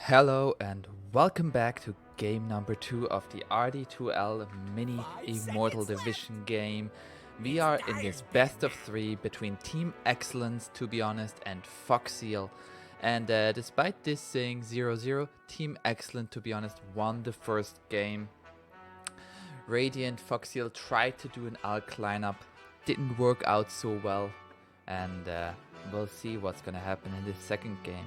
Hello and welcome back to game number 2 of the rd2l mini Immortal division game. We are in this best of 3 between Team Excellence, to be honest, and Foxeal. And despite this saying 0-0, Team Excellent, to be honest, won the first game. Radiant Foxeal tried to do an ALK lineup, didn't work out so well, and we'll see what's gonna happen in this second game.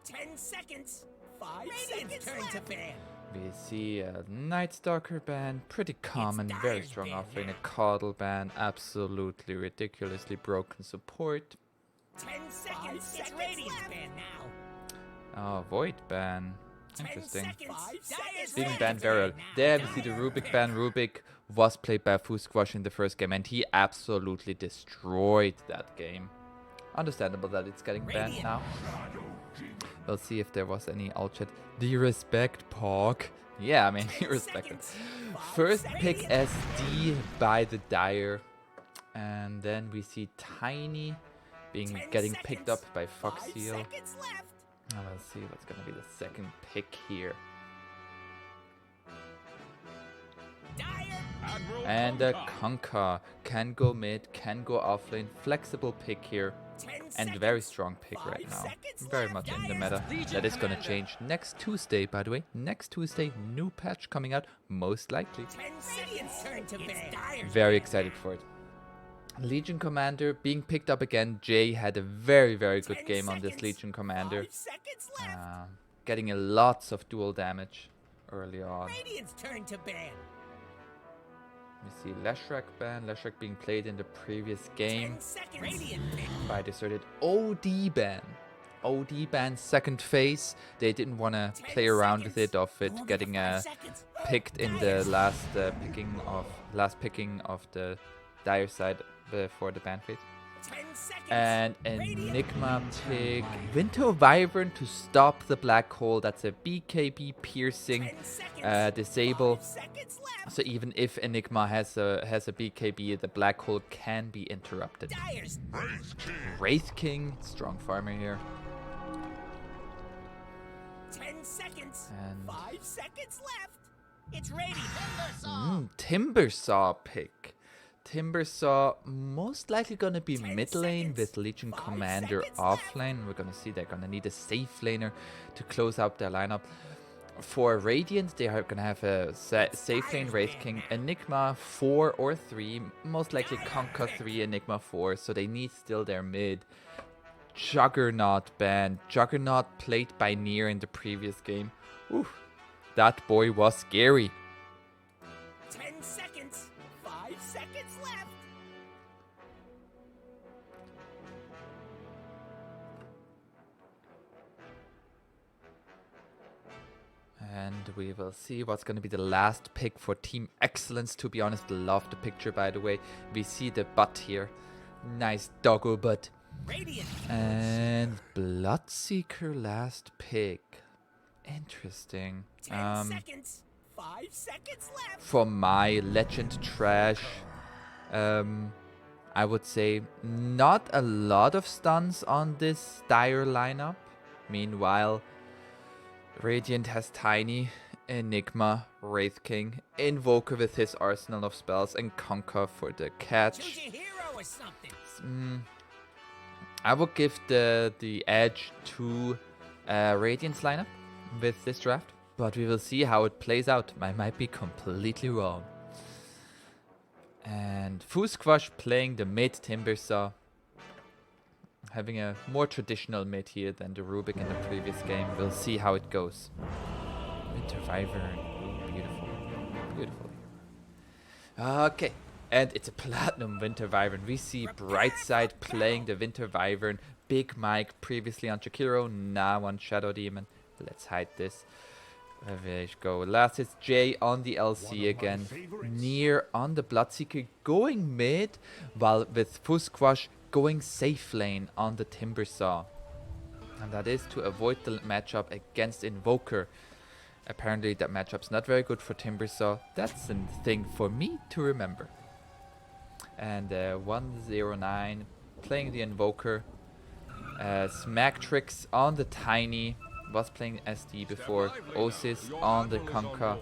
10 seconds. 5 seconds turn to ban. We see a Night Stalker ban, pretty common, very strong offlane, a Coddle ban, absolutely ridiculously broken support. 10 seconds. It's Radiant ban now. Oh, Void ban. Interesting. 10 seconds. Being banned very well. There we see the Rubik ban. Rubik was played by Fusquash in the first game and he absolutely destroyed that game. Understandable that it's getting banned now. We'll see if there was any alt chat. Do you respect Pog? Yeah, I mean, you respect it. First pick SD by the Dire. And then we see Tiny getting picked up by Foxeal. And we'll see what's gonna be the second pick here. And Conker can go mid, can go offlane. Flexible pick here. And very strong pick right now. Very much in the meta. That is gonna change next Tuesday, by the way. Next Tuesday, new patch coming out, most likely. Very excited for it. Legion Commander being picked up again. Jay had a very good game on this Legion Commander. Getting lots of dual damage early on. We see Leshrac ban. Leshrac being played in the previous game by deserted OD ban. OD ban second phase. They didn't want to play around with it, getting picked in the last picking of the Dire side before the ban phase. And Enigma pick Winter Wyvern to stop the black hole. That's a BKB piercing disable. So even if Enigma has a BKB, the black hole can be interrupted. Wraith King, strong farmer here. 10 seconds. And 5 seconds left. It's ready. Timbersaw pick. Timbersaw most likely gonna be mid lane with Legion Commander offlane. We're gonna see they're gonna need a safe laner to close out their lineup. For Radiant, they are gonna have a safe lane Wraith King, Enigma 4 or 3, most likely Conker 3, Enigma 4, so they need still their mid. Juggernaut ban. Juggernaut played by Nier in the previous game. Ooh, that boy was scary. 10 seconds. 5 seconds left. And we will see what's going to be the last pick for Team Excellence. To be honest, love the picture, by the way. We see the butt here. Nice doggo butt. And Bloodseeker last pick. Interesting. 10 seconds. 5 seconds left. For my legend trash, I would say not a lot of stuns on this Dire lineup. Meanwhile, Radiant has Tiny, Enigma, Wraith King, Invoker with his arsenal of spells, and Conker for the catch. I would give the edge to Radiant's lineup with this draft, but we will see how it plays out. I might be completely wrong. And Fusquash playing the mid Timbersaw. Having a more traditional mid here than the Rubik in the previous game. We'll see how it goes. Winter Wyvern. Ooh, beautiful. Beautiful. Okay. And it's a Platinum Winter Wyvern. We see Brightside playing the Winter Wyvern. Big Mike previously on Chikiro, now on Shadow Demon. Let's hide this. There you go. Last is Jay on the LC again. Nier on the Bloodseeker going mid, while with Fusquash going safe lane on the Timbersaw. And that is to avoid the matchup against Invoker. Apparently that matchup's not very good for Timbersaw. That's a thing for me to remember. And 109 playing the Invoker. Smack tricks on the Tiny. was playing SD before. Osis on the Conquer.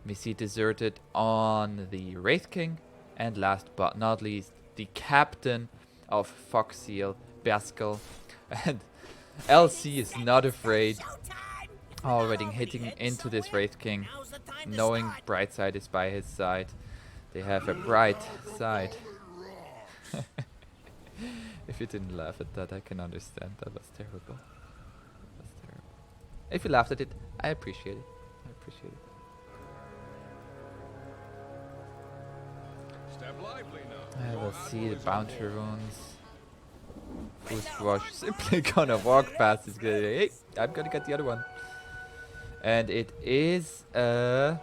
We see Deserted on the Wraith King. And last but not least, the captain of Foxseal, Baskel. And LC is not afraid. Already hitting into this Wraith King, knowing Brightside is by his side. They have a bright side. If you didn't laugh at that, I can understand. That was terrible. That was terrible. If you laughed at it, I appreciate it. I appreciate it. Step lively now. I will see the bounty runes. Full squash simply gonna walk past this guy. Hey, I'm gonna get the other one. And it is oh,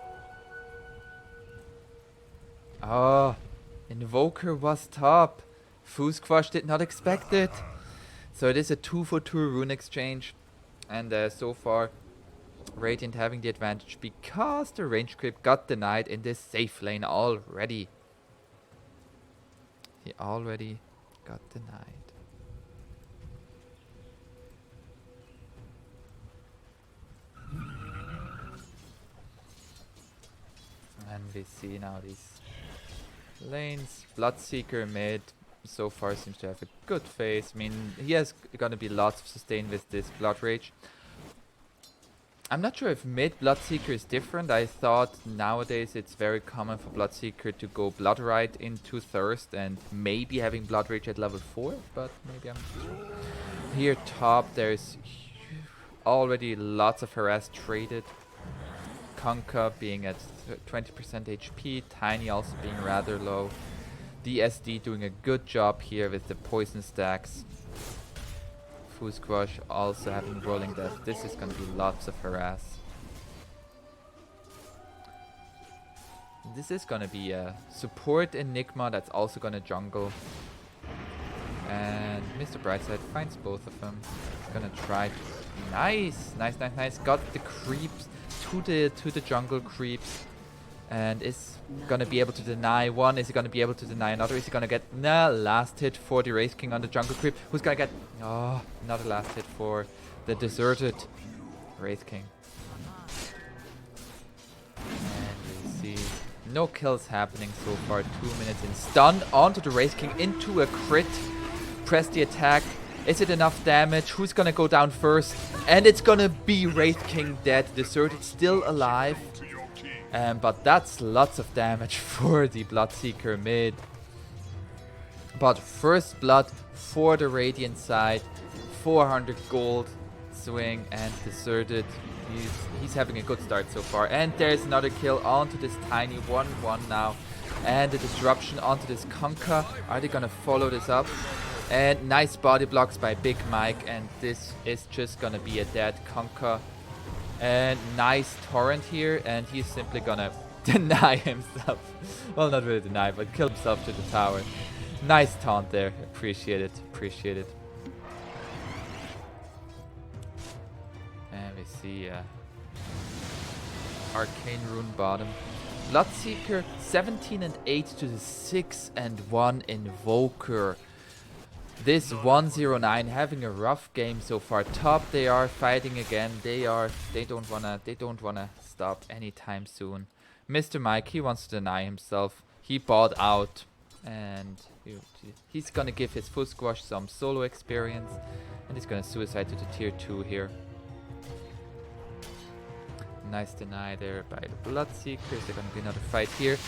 Invoker was top. Fusquash did not expect it. So it is a 2-for-2 rune exchange. And so far, Radiant having the advantage because the range creep got denied in this safe lane already. He already got denied. And we see now these lanes. Bloodseeker mid so far seems to have a good phase. I mean, he has gonna be lots of sustain with this Blood Rage. I'm not sure if mid Bloodseeker is different. I thought nowadays it's very common for Bloodseeker to go Blood Rite into Thirst and maybe having Blood Rage at level 4, but maybe I'm not sure. Here top there's already lots of harass traded. Conka being at 20% HP, Tiny also being rather low. DSD doing a good job here with the poison stacks. Fusquash also having rolling death. This is gonna be lots of harass. This is gonna be a support Enigma that's also gonna jungle. And Mr. Brightside finds both of them. He's gonna try to nice. Got the creeps to the jungle creeps. And is gonna be able to deny one. Is he gonna be able to deny another? Is he gonna get last hit for the Wraith King on the jungle creep? Who's gonna get another last hit for the deserted Wraith King? And we see no kills happening so far. 2 minutes in. Stun onto the Wraith King into a crit. Press the attack. Is it enough damage? Who's gonna go down first? And it's gonna be Wraith King dead. Deserted still alive. But that's lots of damage for the Bloodseeker mid. But first blood for the Radiant side. 400 gold swing and deserted. He's having a good start so far. And there's another kill onto this Tiny 1-1 now. And the disruption onto this Conka. Are they gonna follow this up? And nice body blocks by Big Mike. And this is just gonna be a dead Conka. And nice torrent here, and he's simply gonna deny himself. Well, not really deny, but kill himself to the tower. Nice taunt there. Appreciate it. Appreciate it. And we see Arcane Rune bottom. Bloodseeker 17 and 8 to the 6 and 1 Invoker. This 109 having a rough game so far. Top, they are fighting again. They don't wanna stop anytime soon. Mr. Mike, he wants to deny himself. He bought out, and he's gonna give his Fusquash some solo experience, and he's gonna suicide to the tier 2 here. Nice deny there by the Bloodseekers. There's gonna be another fight here,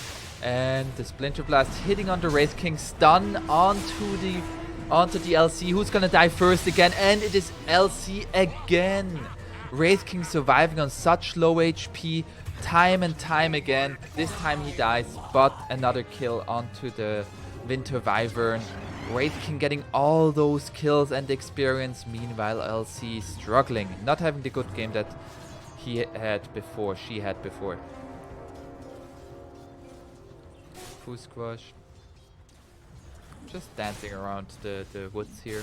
and the Splinter Blast hitting on the Wraith King. Stun onto the LC. Who's gonna die first again? And it is LC again. Wraith King surviving on such low HP time and time again. This time he dies, but another kill onto the Winter Wyvern. Wraith King getting all those kills and experience. Meanwhile, LC struggling, not having the good game that she had before. Fusquash just dancing around the woods here.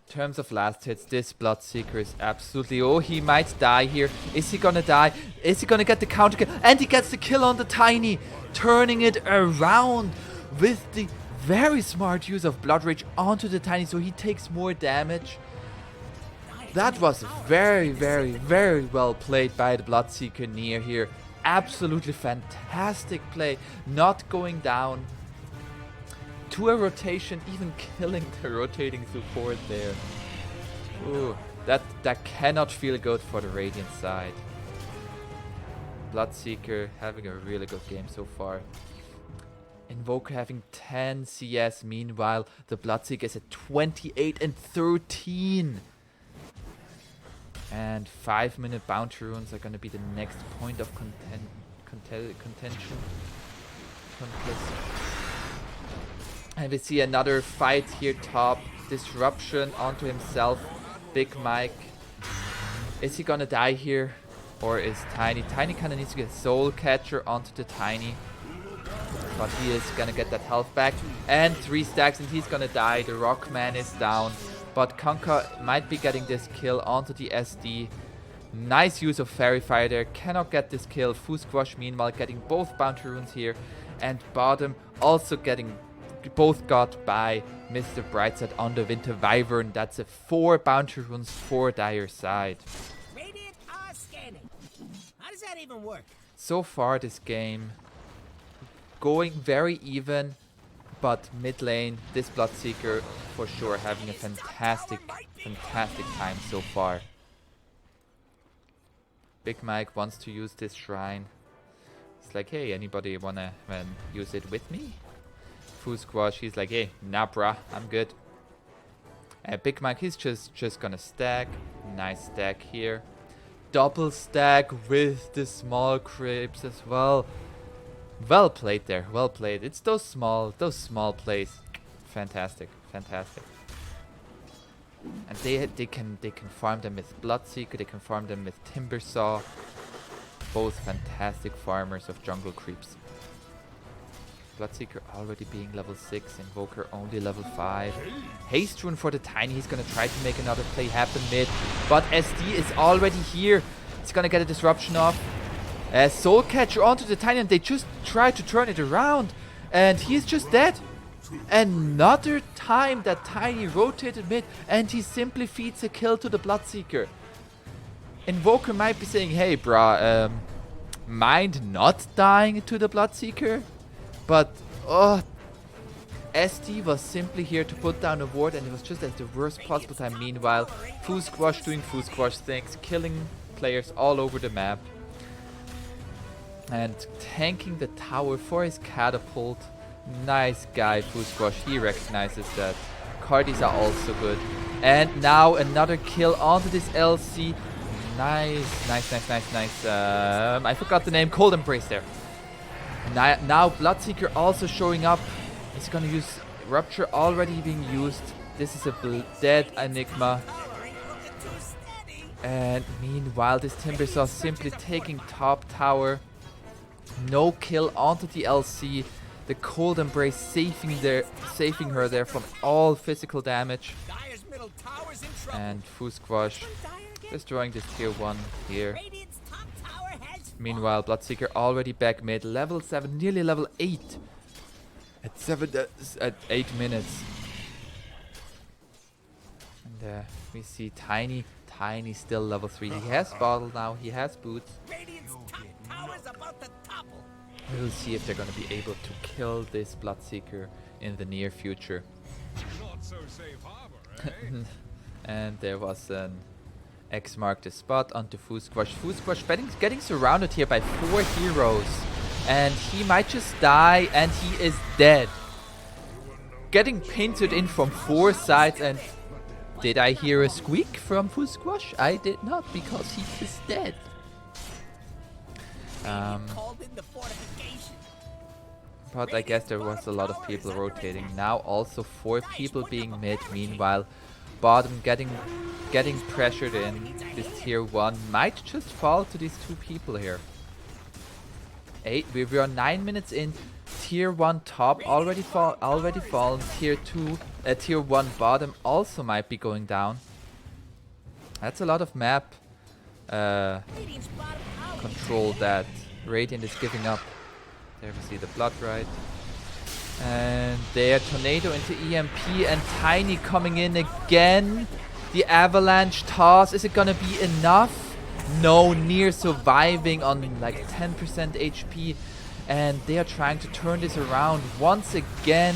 In terms of last hits, this Bloodseeker is absolutely... Oh, he might die here. Is he gonna die? Is he gonna get the counter kill? And he gets the kill on the Tiny, turning it around with the very smart use of Blood Rage onto the Tiny, so he takes more damage. That was very, very, very well played by the Bloodseeker near here. Absolutely fantastic play. Not going down to a rotation, even killing the rotating support there. Ooh, that cannot feel good for the Radiant side. Bloodseeker having a really good game so far. Invoker having 10 CS. Meanwhile, the Bloodseeker is at 28 and 13. And 5-minute bounty runes are going to be the next point of contention. And we see another fight here top. Disruption onto himself. Big Mike. Is he gonna die here? Or is Tiny? Tiny kind of needs to get Soul Catcher onto the Tiny. But he is gonna get that health back. And 3 stacks and he's gonna die. The Rockman is down. But Conker might be getting this kill onto the SD. Nice use of Fairy Fire there. Cannot get this kill. Fusquash meanwhile getting both bounty runes here. And Bottom also getting both got by Mr. Brightside on the Winter Wyvern. That's a 4 bounty runes for Dire side. Radiant are scanning. How does that even work? So far this game going very even, but mid lane, this Bloodseeker for sure having a fantastic time so far. Big Mike wants to use this shrine. It's like, hey, anybody wanna use it with me? Fusquash, he's like, hey, nah bruh, I'm good. Big Mike, he's just gonna stack. Nice stack here. Double stack with the small creeps as well. Well played there, well played. It's those small plays. Fantastic. And they can farm them with Bloodseeker, they can farm them with Timbersaw. Both fantastic farmers of jungle creeps. Bloodseeker already being level 6, Invoker only level 5. Haste rune for the Tiny, he's gonna try to make another play happen mid. But SD is already here. He's gonna get a disruption off. Soul Catcher onto the Tiny and they just try to turn it around. And he's just dead. Another time that Tiny rotated mid and he simply feeds a kill to the Bloodseeker. Invoker might be saying, hey brah, mind not dying to the Bloodseeker? But, SD was simply here to put down a ward and it was just at the worst possible time. Meanwhile, Fusquash doing Fusquash things, killing players all over the map. And tanking the tower for his catapult. Nice guy, Fusquash, he recognizes that. Cardis are also good. And now another kill onto this LC. Nice. I forgot the name, Cold Embrace there. Now Bloodseeker also showing up. He's gonna use Rupture already being used. This is a dead Enigma. And meanwhile this Timbersaw simply taking top tower. No kill onto the LC. The Cold Embrace saving her there from all physical damage. And Fusquash destroying this tier 1 here. Meanwhile, Bloodseeker already back mid, level 7, nearly level 8. At 8 minutes. And we see Tiny still level 3. He has bottle now, he has boots. We'll see if they're gonna be able to kill this Bloodseeker in the near future. Not so safe harbor, eh? And there was an X marked the spot onto Fusquash. Fusquash getting surrounded here by 4 heroes. And he might just die and he is dead. Getting pincered in from 4 sides and... Did I hear a squeak from Fusquash? I did not, because he is dead. But I guess there was a lot of people rotating. Now also 4 people being mid. Meanwhile, bottom getting pressured in. This tier 1 might just fall to these 2 people here. We are 9 minutes in. Tier 1 top already fallen. Tier 1 bottom also might be going down. That's a lot of map control that Radiant is giving up. There we see the Blood Rite. And there, Tornado into EMP and Tiny coming in again. The avalanche toss, is it gonna be enough? No, near surviving on like 10% HP. And they are trying to turn this around once again.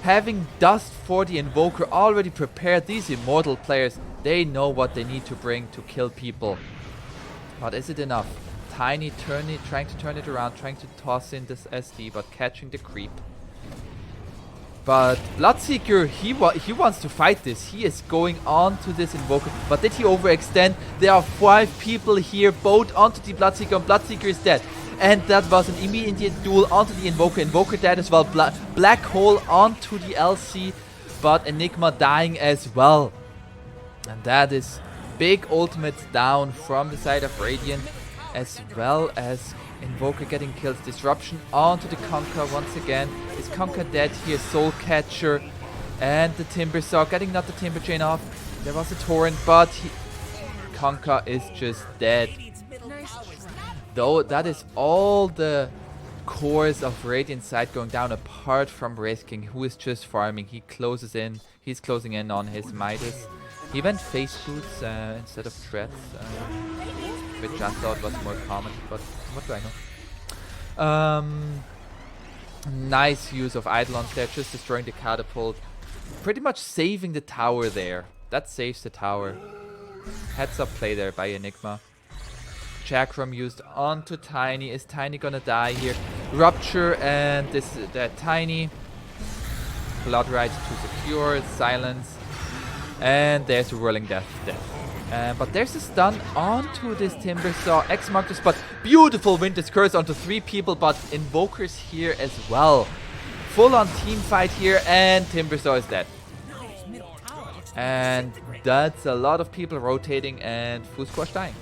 Having dust for the invoker already prepared. These Immortal players, they know what they need to bring to kill people. But is it enough? Tiny trying to turn it around, trying to toss in this SD, but catching the creep. But Bloodseeker, he wants to fight this. He is going on to this invoker. But did he overextend? There are 5 people here, both onto the Bloodseeker, and Bloodseeker is dead. And that was an immediate duel onto the invoker. Invoker dead as well. Black hole onto the LC, but Enigma dying as well. And that is big ultimates down from the side of Radiant, as well as Invoker getting kills. Disruption onto the Conquer once again. Is Conquer dead here? Soul Catcher and the Timber Saw getting not the Timber Chain off. There was a Torrent, but Conquer is just dead. Though that is all the cores of Radiant side going down, apart from Wraith King, who is just farming. He closes in. He's closing in on his Midas. He went face boots instead of threats, which I thought was more common, but what do I know? Nice use of Eidolons there, just destroying the catapult. Pretty much saving the tower there. That saves the tower. Heads up play there by Enigma. Chakram used onto Tiny. Is Tiny gonna die here? Rupture and that Tiny. Blood Rite to secure. Silence. And there's a Whirling Death. But there's a stun onto this Timber Saw. X marked the spot. Beautiful Winter's Curse onto 3 people, but Invokers here as well. Full on team fight here, and Timber Saw is dead. And that's a lot of people rotating, and Fusquash dying.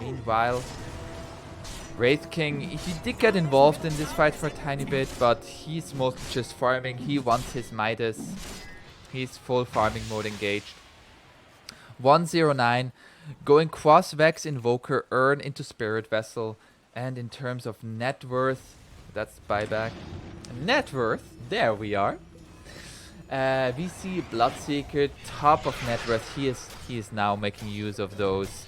Meanwhile, Wraith King, he did get involved in this fight for a tiny bit, but he's mostly just farming. He wants his Midas. He's full farming mode engaged. 109, going cross-vex Invoker, Earn into Spirit Vessel, and in terms of net worth, that's buyback. Net worth, there we are. We see Bloodseeker, top of net worth. He is now making use of those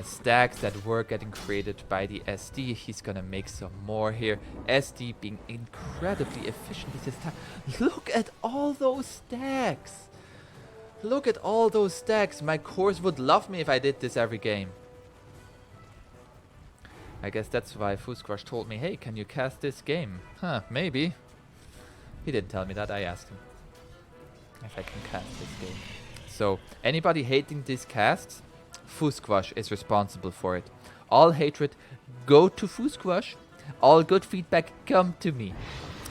stacks that were getting created by the SD. He's gonna make some more here. SD being incredibly efficient with his time. Look at all those stacks. Look at all those stacks. My cores would love me if I did this every game. I guess that's why Fusquash told me, hey, can you cast this game? Huh, maybe. He didn't tell me that, I asked him if I can cast this game. So, anybody hating these casts, Fusquash is responsible for it. All hatred, go to Fusquash. All good feedback, come to me.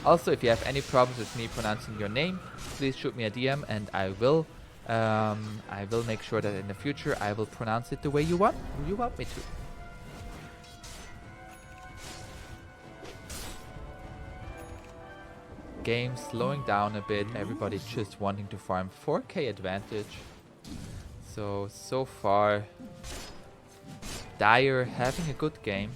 Also, if you have any problems with me pronouncing your name, please shoot me a DM and I will make sure that in the future I will pronounce it the way you want me to. Game slowing down a bit, everybody just wanting to farm 4k advantage. So far, Dire having a good game,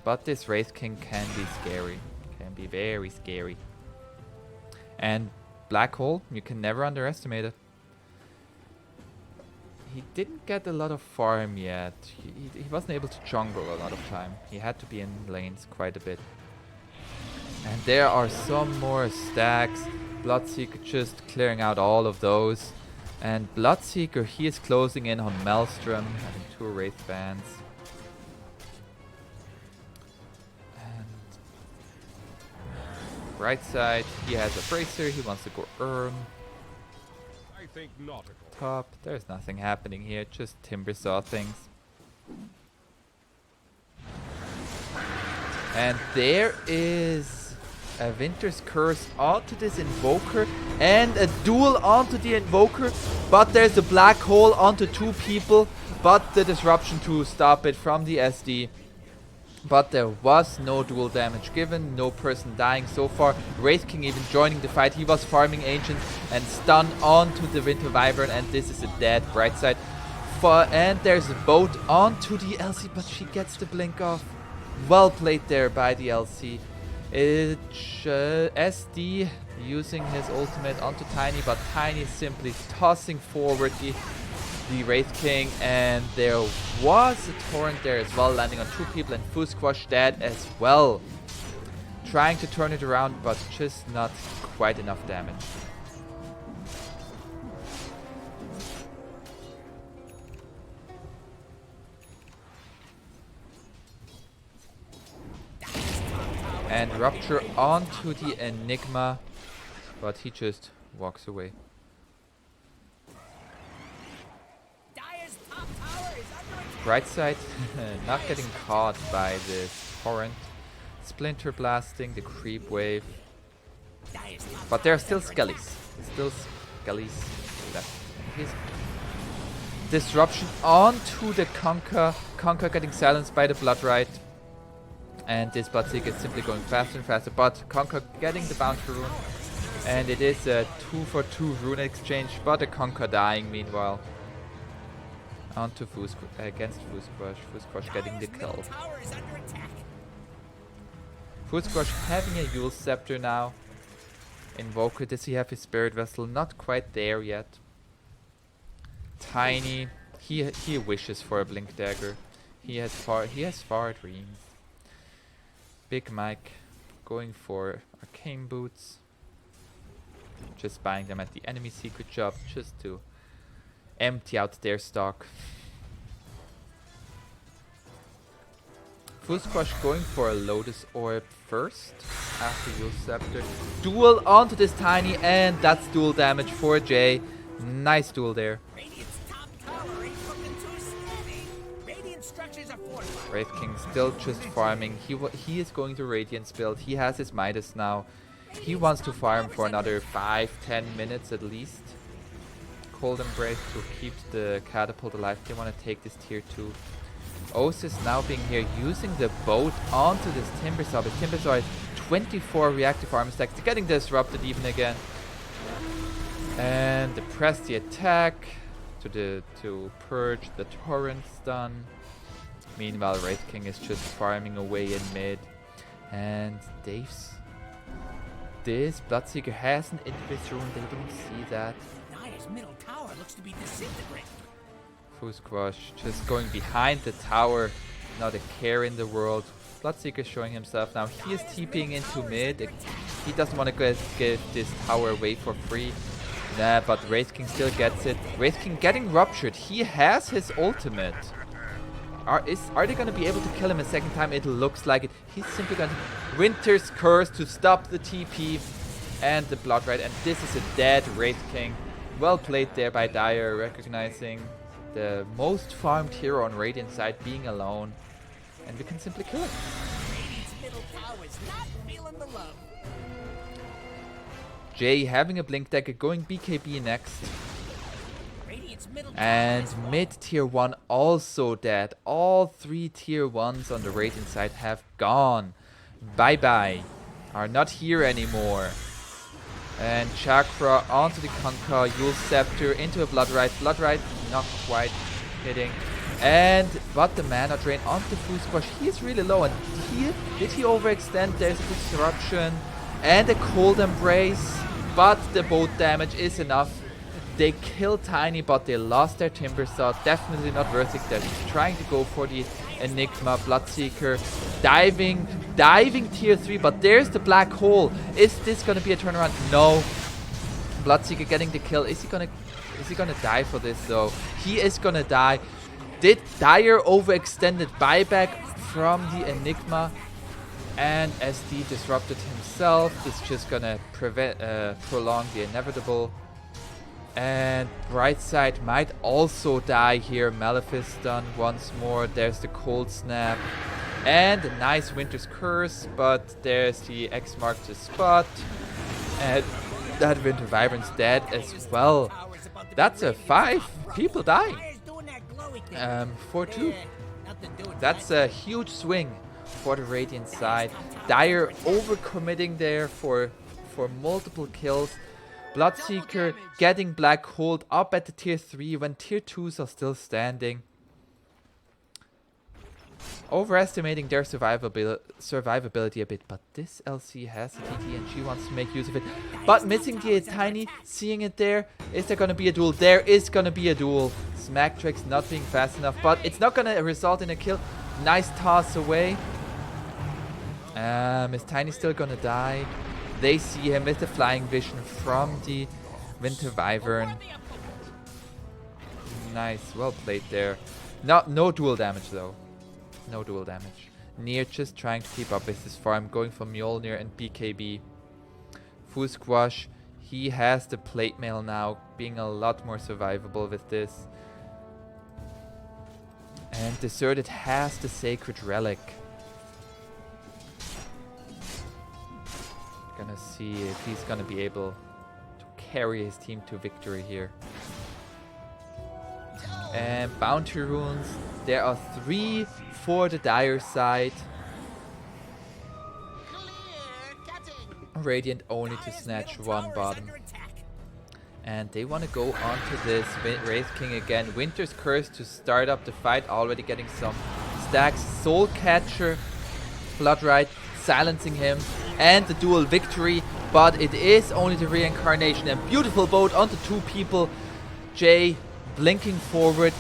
but this Wraith King can be scary, can be very scary. And Black Hole, you can never underestimate it. He didn't get a lot of farm yet. He wasn't able to jungle a lot of time. He had to be in lanes quite a bit. And there are some more stacks. Bloodseeker just clearing out all of those. And Bloodseeker, he is closing in on Maelstrom, having 2 Wraith Bands. And Brightside, he has a Bracer, he wants to go Earn. I think nautical. Top, there's nothing happening here, just Timber Saw things. And there is a Winter's Curse onto this Invoker and a duel onto the Invoker, but there's a Black Hole onto 2 people, but the disruption to stop it from the SD. But there was no dual damage given, no person dying so far. Wraith King even joining the fight. He was farming Ancient and stun onto the Winter Wyvern, and this is a dead Brightside. And there's a boat onto the LC, but she gets the blink off. Well played there by the LC. SD using his ultimate onto Tiny, but Tiny simply tossing forward the Wraith King, and there was a torrent there as well, landing on 2 people, and Fusquash dead as well. Trying to turn it around, but just not quite enough damage. And Rupture onto the Enigma, but he just walks away. Brightside not getting caught by this torrent. Splinter blasting, the creep wave. But there are still skellies. Still skellies left. He's disruption onto the Conquer. Conquer getting silenced by the Bloodrite. And this Bloodseeker is simply going faster and faster. But Conquer getting the bounce rune. And it is a 2-for-2 rune exchange. But the Conquer dying meanwhile. Onto against Fusquash. Fusquash getting the kill. Fusquash having a Yule Scepter now. Invoker, does he have his Spirit Vessel? Not quite there yet. Tiny, he wishes for a Blink Dagger. He has far dreams. Big Mike going for Arcane Boots. Just buying them at the enemy secret shop just to empty out their stock. Fusquash going for a Lotus Orb first after Yule Scepter. Duel onto this Tiny, and that's dual damage for Jay. Nice duel there. Wraith King still just farming. He is going to Radiance build. He has his Midas now. He wants to farm for another 5-10 minutes at least. Cold Embrace to keep the catapult alive. They want to take this tier 2. Osis now being here, using the boat onto this Timbersaw. But Timbersaw has 24 reactive armor stacks, getting disrupted even again. And press the attack to purge the torrent stun. Meanwhile, Wraith King is just farming away in mid. And this Bloodseeker has an Invis rune. They don't see that. Middle tower looks to be disintegrating. Fusquash just going behind the tower. Not a care in the world. Bloodseeker showing himself now. He is TPing into mid. He doesn't want to give this tower away for free. Nah, but Wraith King still gets it. Wraith King getting ruptured. He has his ultimate. Are they going to be able to kill him a second time? It looks like it. He's simply going to Winter's Curse to stop the TP and the Bloodrite. And this is a dead Wraith King. Well played there by Dyer, recognizing the most farmed hero on Radiant side being alone. And we can simply kill him. Jay having a Blink Dagger, going BKB next. And mid tier 1 also dead. All 3 tier 1s on the Radiant side have gone. Bye bye. Are not here anymore. And Chakra onto the Conquer, Yule Scepter into a Bloodrite. Bloodrite not quite hitting. But the mana drain onto Fusquash. He is really low. And did he overextend? There's a disruption and a Cold Embrace. But the boat damage is enough. They killed Tiny, but they lost their Timbersaw. Definitely not worth it. They're trying to go for the Enigma. Bloodseeker diving tier 3, but there's the black hole. Is this gonna be a turnaround? No. Bloodseeker getting the kill. Is he gonna die for this though? He is gonna die. Did Dyer overextended buyback from the Enigma? And SD disrupted himself. This is just gonna prolong the inevitable. And Brightside might also die here. Malefice done once more. There's the Cold Snap. And a nice Winter's Curse. But there's the X marks the spot. And that Winter Wyvern's dead as well. That's a 5 people dying. 4-2. That's a huge swing for the Radiant side. Dyer overcommitting there for multiple kills. Bloodseeker getting Black Hold up at the tier 3 when tier 2s are still standing. overestimating their survivability a bit, but this LC has the TT and she wants to make use of it. But missing the Tiny, seeing it there. Is there going to be a duel? There is going to be a duel. Smack Tricks not being fast enough, but it's not going to result in a kill. Nice toss away. Is Tiny still going to die? They see him with the flying vision from the Winter Wyvern. Nice, well played there. No dual damage though. No dual damage. Nier just trying to keep up with this farm, going for Mjolnir and BKB. Full Squash, he has the plate mail now, being a lot more survivable with this. And Deserted has the Sacred Relic. Gonna see if he's gonna be able to carry his team to victory here. And Bounty Runes, there are 3 for the Dire side. Radiant only to snatch 1 bottom. And they want to go on to this Wraith King again. Winter's Curse to start up the fight, already getting some stacks. Soul Catcher, Bloodrite, silencing him. And the dual victory, but it is only the reincarnation. And beautiful boat onto 2 people. Jay blinking forward.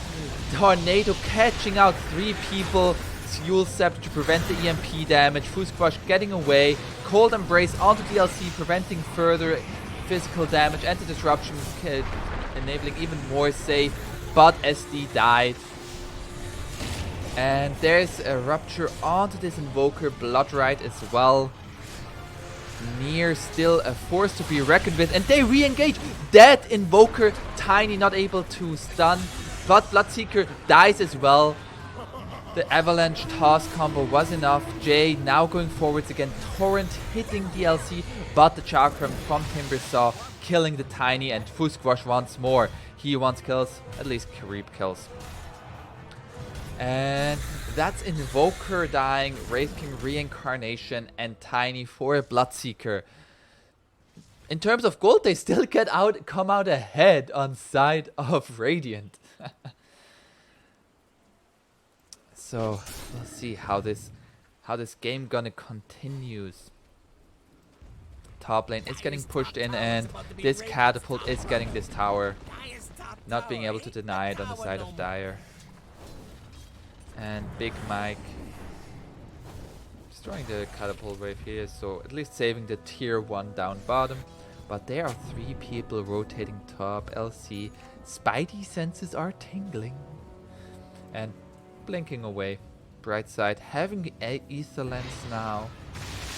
Tornado catching out 3 people. Fuel Scepter to prevent the EMP damage. Fusquash getting away. Cold Embrace onto DLC, preventing further physical damage. And the Disruption enabling even more save. But SD died. And there's a Rupture onto this Invoker. Bloodrite as well. Nier still a force to be reckoned with. And they re-engage. Dead Invoker. Tiny not able to stun. But Bloodseeker dies as well. The Avalanche toss combo was enough. Jay now going forwards again. Torrent hitting DLC. But the Chakram from Timbersaw killing the Tiny. And Fusquash once more. He wants kills. At least creep kills. And that's Invoker dying, Wraith King reincarnation, and Tiny for a Bloodseeker. In terms of gold, they still come out ahead on side of Radiant. So we'll see how this game gonna continues. Top lane is getting pushed in, and this catapult is getting this tower. Not being able to deny it on the side of Dire. And Big Mike destroying the catapult wave here, so at least saving the tier 1 down bottom. But there are 3 people rotating top LC. Spidey senses are tingling. And blinking away. Brightside having Ether Lens now.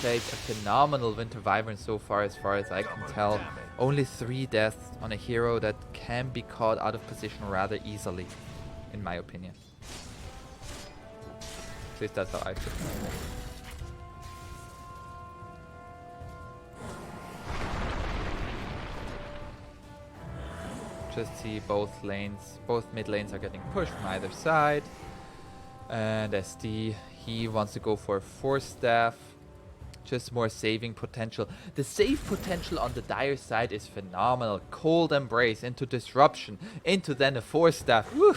Played a phenomenal Winter Wyvern so far as I can tell. Only 3 deaths on a hero that can be caught out of position rather easily, in my opinion. At least that's how I feel. Just see both mid lanes are getting pushed from either side. And SD, he wants to go for a Force Staff. Just more saving potential. The save potential on the Dire side is phenomenal. Cold Embrace into Disruption, into then a Force Staff. Woo!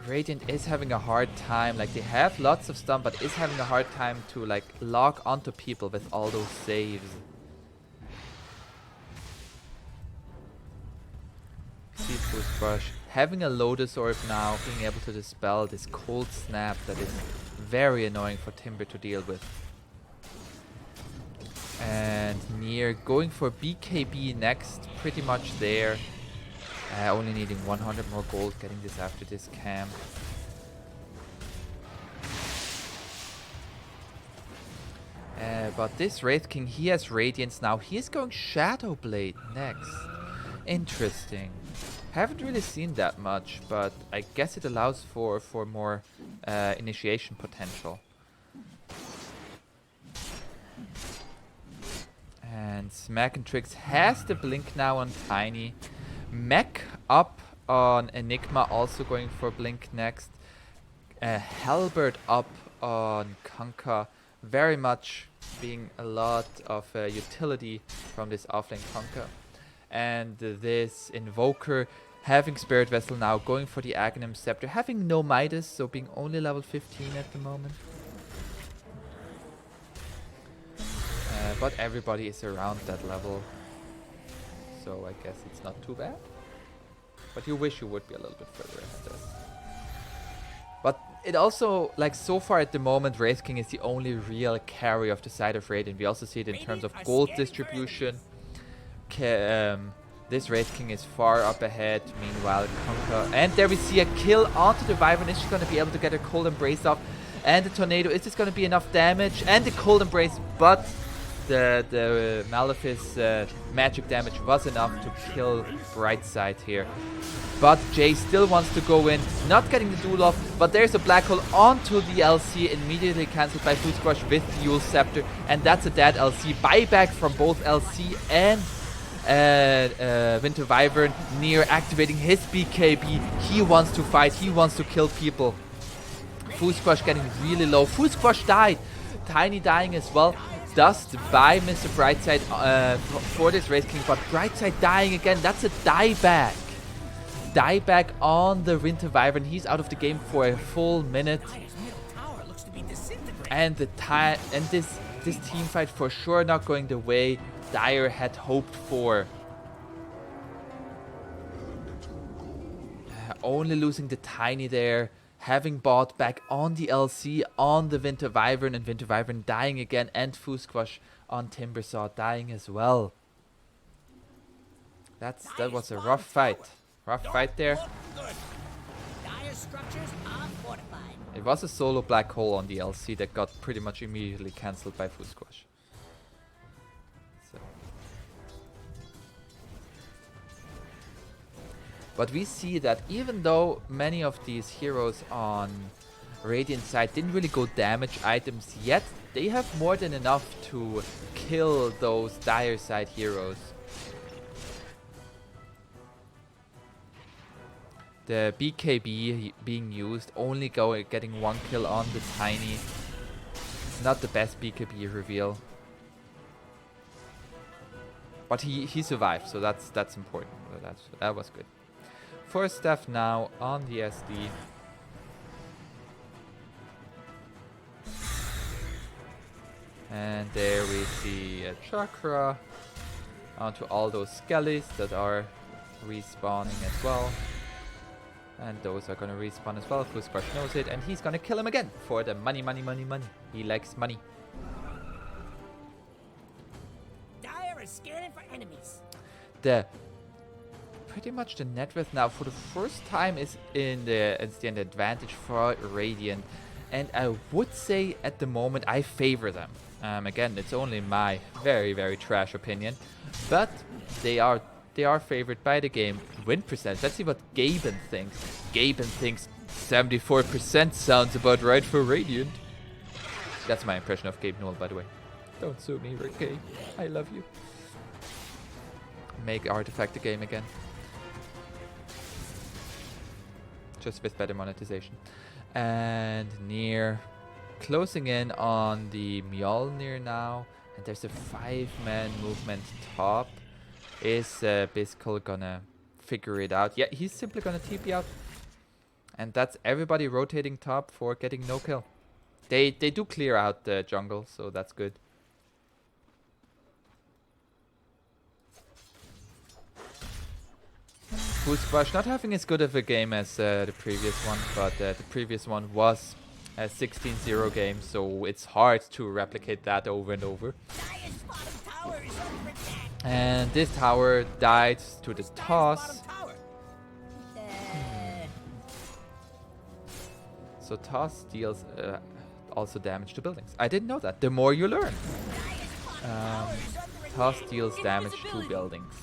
Radiant is having a hard time. Like, they have lots of stun, but is having a hard time to like lock onto people with all those saves. Seafood Brush having a Lotus Orb now, being able to dispel this cold snap that is very annoying for Timber to deal with. And Nier going for BKB next, pretty much there. Only needing 100 more gold, getting this after this camp. But this Wraith King, he has Radiance now. He is going Shadow Blade next. Interesting. Haven't really seen that much, but I guess it allows for more initiation potential. And Smack and Tricks has the blink now on Tiny. Mech up on Enigma, also going for blink next. Halberd up on Kunkka, very much being a lot of utility from this offlane Kunkka. And this Invoker Having Spirit Vessel now, going for the Aghanim Scepter, having no Midas, so being only level 15 at the moment. But everybody is around that level, so I guess it's not too bad. But you wish you would be a little bit further ahead of us. But it also, like so far at the moment, Wraith King is the only real carry of the side of Radiant. We also see it in terms of gold distribution. This Wraith King is far up ahead. Meanwhile, Conquer. And there we see a kill onto the Wyvern. Is she going to be able to get her Cold Embrace off? And the Tornado. Is this going to be enough damage? And the Cold Embrace. But the Malefice magic damage was enough to kill Brightside here. But Jay still wants to go in. Not getting the duel off. But there's a Black Hole onto the LC. Immediately cancelled by Food Squash with Yule Scepter. And that's a dead LC. Buyback from both LC and Winter Wyvern. Near activating his BKB. He wants to fight. He wants to kill people. Food Squash getting really low. Food Squash died. Tiny dying as well. Dust by Mr. Brightside for this Wraith King. But Brightside dying again. That's a dieback. Dieback on the Winter Wyvern. He's out of the game for a full minute. And this team fight for sure not going the way Dire had hoped for. Only losing the Tiny there. Having bought back on the LC on the Winter Wyvern, and Winter Wyvern dying again, and Food Squash on Timbersaw dying as well. That was a rough fight. Rough fight there. It was a solo Black Hole on the LC that got pretty much immediately cancelled by Food Squash. But we see that even though many of these heroes on Radiant side didn't really go damage items yet, they have more than enough to kill those Dire side heroes. The BKB being used, only getting one kill on the Tiny. Not the best BKB reveal. But he survived, so that's important. That was good. First staff now on the SD. And there we see a chakra onto all those skellies that are respawning as well. And those are gonna respawn as well. Food Squash knows it, and he's gonna kill him again for the money, money, money, money. He likes money. Dire is scanning for enemies. Pretty much the net worth now for the first time is in the advantage for Radiant, and I would say at the moment I favor them. Again, it's only my very, very trash opinion, but they are favored by the game. Win percentage. Let's see what Gaben thinks. Gaben thinks 74% sounds about right for Radiant. That's my impression of Gabe Newell, by the way. Don't sue me, Ricky. I love you. Make Artifact the game again. Just with better monetization. And Near closing in on the Mjolnir now. And there's a 5-man movement top. Is Biscull gonna figure it out? Yeah, he's simply gonna TP out. And that's everybody rotating top for getting no kill. They do clear out the jungle, so that's good. Food Squash not having as good of a game as the previous one, but the previous one was a 16-0 game, so it's hard to replicate that over and over. And this tower died to the toss. So toss deals also damage to buildings. I didn't know that. The more you learn. Toss deals damage to buildings.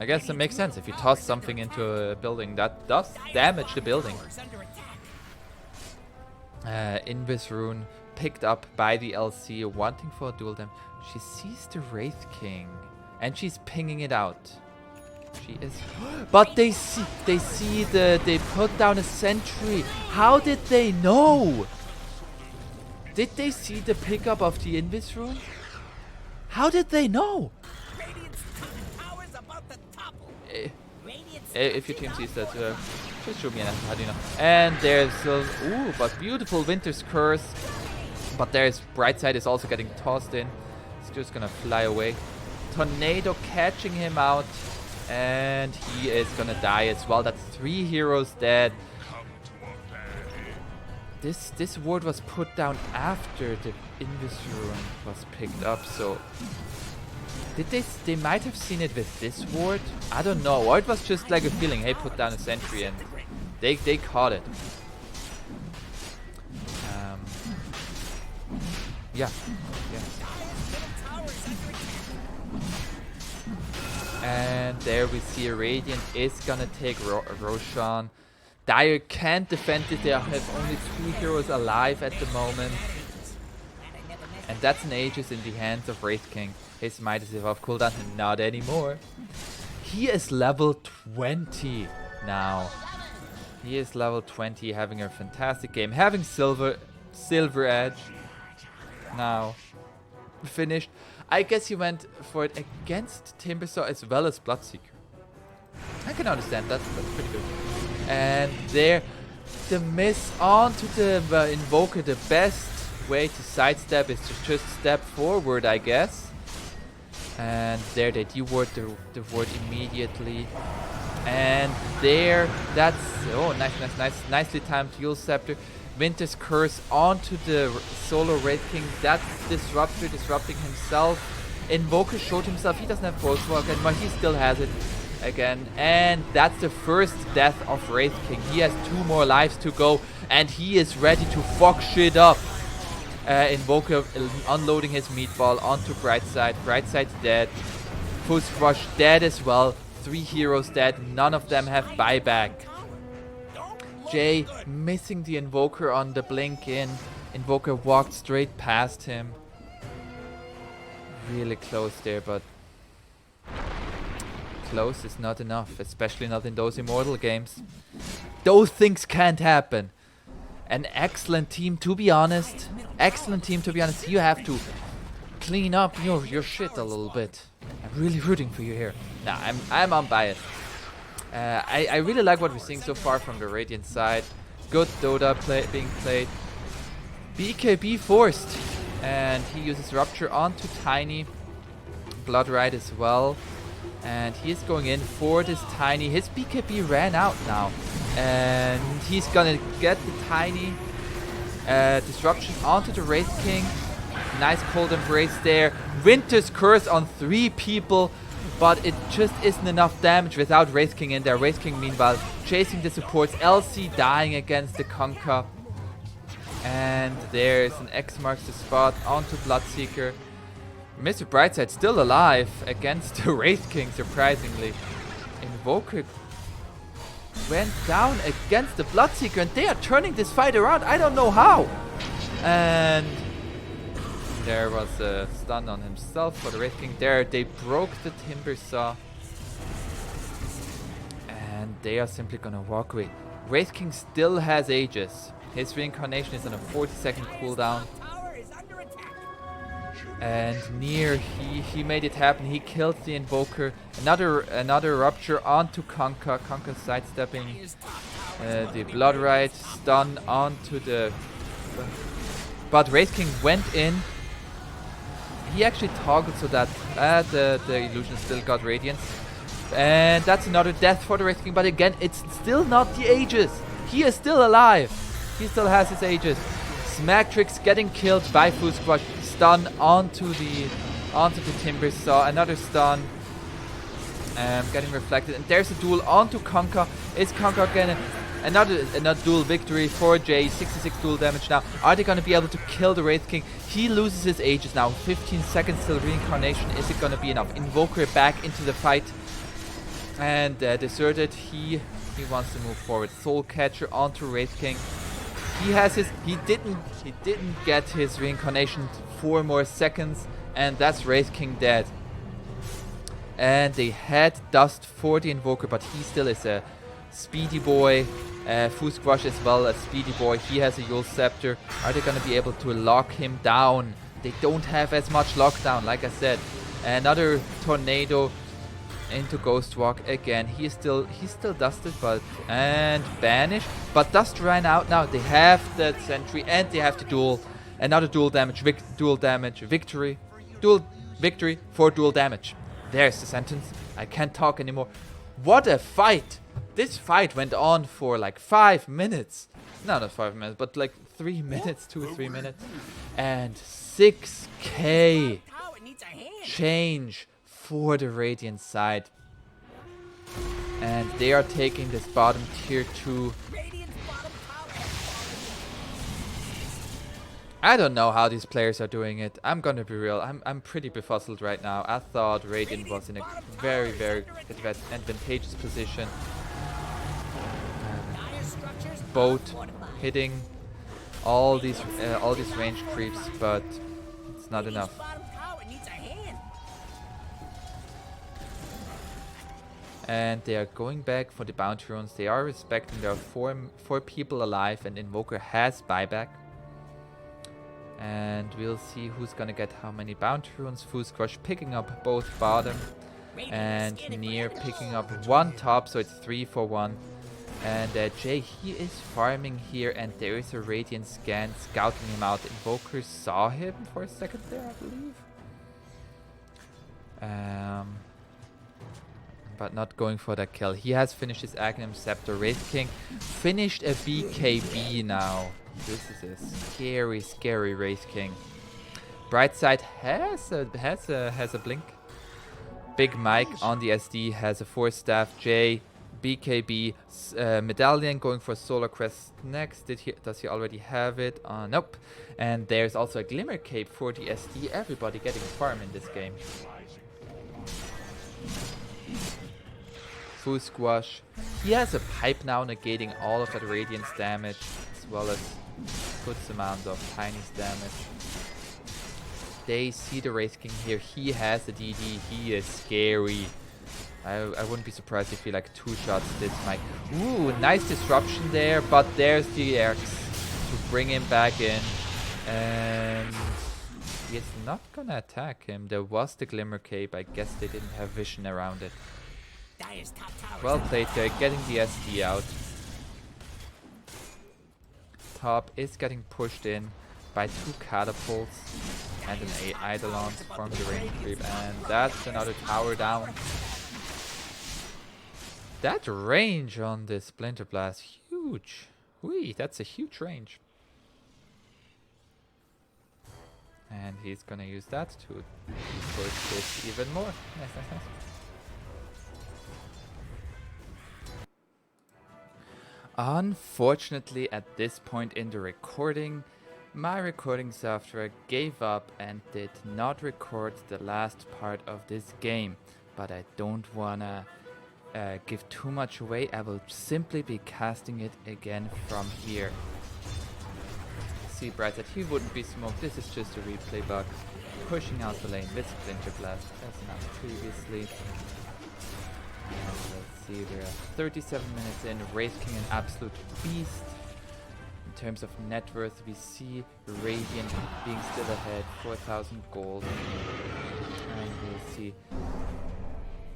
I guess that makes sense. If you toss something into a building, that does damage the building. Invis Rune picked up by the LC, wanting for a duel damage. She sees the Wraith King, and she's pinging it out. She is, but they put down a sentry. How did they know? Did they see the pickup of the Invis Rune? How did they know? If your team sees that, just show me an answer. How do you know? And there's ooh, but beautiful Winter's Curse. But there's Brightside is also getting tossed in. He's just gonna fly away. Tornado catching him out, and he is gonna die as well. That's 3 heroes dead. This ward was put down after the Invis rune was picked up, so did they might have seen it with this ward? I don't know, or it was just like a feeling, hey, put down a sentry, and they caught it. Yeah. And there we see a Radiant is gonna take Roshan. Dire can't defend it, they have only 2 heroes alive at the moment. And that's an Aegis in the hands of Wraith King. His might is off cooldown, not anymore. He is level 20 now. He is level 20, having a fantastic game. Having Silver Edge now finished. I guess he went for it against Timbersaw as well as Bloodseeker. I can understand that, that's pretty good. And there, the miss onto the Invoker. The best way to sidestep is to just step forward, I guess. And there they deward the ward immediately. And there, that's, oh, nicely timed Yule Scepter. Winter's Curse onto the solo Wraith King. That's Disruptor disrupting himself. Invoker showed himself, he doesn't have Crosswalk anymore, he still has it again. And that's the first death of Wraith King. He has 2 more lives to go, and he is ready to fuck shit up. Invoker unloading his meatball onto Brightside. Brightside dead. Fuskrush dead as well. 3 heroes dead, none of them have buyback. Jay missing the Invoker on the blink in. Invoker walked straight past him. Really close there, but close is not enough, especially not in those Immortal games. Those things can't happen. An excellent team, to be honest. Excellent team, to be honest. You have to clean up your shit a little bit. I'm really rooting for you here. Nah, I'm unbiased. I really like what we're seeing so far from the Radiant side. Good Dota being played. BKB forced. And he uses Rupture onto Tiny. Bloodride as well. And he is going in for this Tiny. His BKB ran out now. And he's gonna get the Tiny disruption onto the Wraith King. Nice cold embrace there. Winter's Curse on 3 people. But it just isn't enough damage without Wraith King in there. Wraith King meanwhile chasing the supports. LC dying against the Conquer. And there's an X marks the spot onto Bloodseeker. Mr. Brightside still alive against the Wraith King, surprisingly. Invoker went down against the Bloodseeker, and they are turning this fight around. I don't know how. And there was a stun on himself for the Wraith King. There, they broke the Timbersaw. And they are simply gonna walk away. Wraith King still has Aegis. His reincarnation is on a 40-second cooldown. And Nier, he made it happen. He killed the Invoker. Another Rupture onto Conquer. Conquer sidestepping the Bloodride. Stun onto the... But Wraith King went in. He actually toggled so that the illusion still got Radiance. And that's another death for the Wraith King. But again, it's still not the Aegis. He is still alive. He still has his Aegis. Smacktrix getting killed by Fuskrush. Stun onto the Timbersaw. Another stun. Getting reflected. And there's a duel onto Conquer. Is Conquer again another duel victory for Jay? 66 duel damage now. Are they going to be able to kill the Wraith King? He loses his Aegis now. 15 seconds till reincarnation. Is it going to be enough? Invoker back into the fight. And deserted. He wants to move forward. Soul Catcher onto Wraith King. He has his. He didn't get his reincarnation. 4 more seconds, and that's Wraith King dead. And they had Dust for the Invoker, but he still is a speedy boy. Fuskrush as well, a speedy boy. He has a Yule Scepter. Are they gonna be able to lock him down? They don't have as much lockdown, like I said. Another Tornado into Ghost Walk again. He's still dusted, but and banished. But dust ran out now. They have the sentry and they have the duel. Another dual damage, victory for dual damage. There's the sentence. I can't talk anymore. What a fight! This fight went on for like 5 minutes. No, not 5 minutes, but like 3 minutes, 2 or 3 minutes. And 6k change for the Radiant side. And they are taking this bottom tier 2. I don't know how these players are doing it. I'm gonna be real. I'm pretty befuddled right now. I thought Radiant was in a very, very advantageous position. Both hitting all these range creeps, but it's not enough. And they are going back for the bounty runes. They are respecting their four people alive, and Invoker has buyback. And we'll see who's gonna get how many bounty runes. Fools Crush picking up both bottom, and Near picking up one top, so it's 3 for 1. And Jay, he is farming here, and there is a Radiant scan scouting him out. Invoker saw him for a second there, I believe. But not going for that kill. He has finished his Aghanim Scepter. Wraith King finished a BKB now. This is a scary, scary Wraith King. Brightside has a blink. Big Mike on the SD has a 4-staff. Jay, BKB, Medallion going for Solar Crest next. Does he already have it? Nope. And there's also a Glimmer Cape for the SD. Everybody getting farm in this game. Full Squash. He has a pipe now negating all of that Radiance damage, as well as good amount of Tiny's damage. They see the Wraith King here. He has a DD. He is scary. I wouldn't be surprised if he like 2-shots this Mike. Ooh, nice disruption there, but there's the X to bring him back in. And he's not gonna attack him. There was the Glimmer Cape. I guess they didn't have vision around it. Well played there, getting the SD out. Top is getting pushed in by 2 catapults and an Eidolon from the range creep, and that's another tower down. That range on this Splinter Blast, huge. Whee, that's a huge range. And he's gonna use that to push this even more. Nice, nice, nice. Unfortunately, at this point in the recording, my recording software gave up and did not record the last part of this game. But I don't wanna give too much away. I will simply be casting it again from here. See Brightside, he wouldn't be smoked. This is just a replay bug. Pushing out the lane with Splinter Blast as announced previously. Let's see, we're 37 minutes in. Wraith King, an absolute beast. In terms of net worth, we see Radiant being still ahead, 4,000 gold. And we'll see.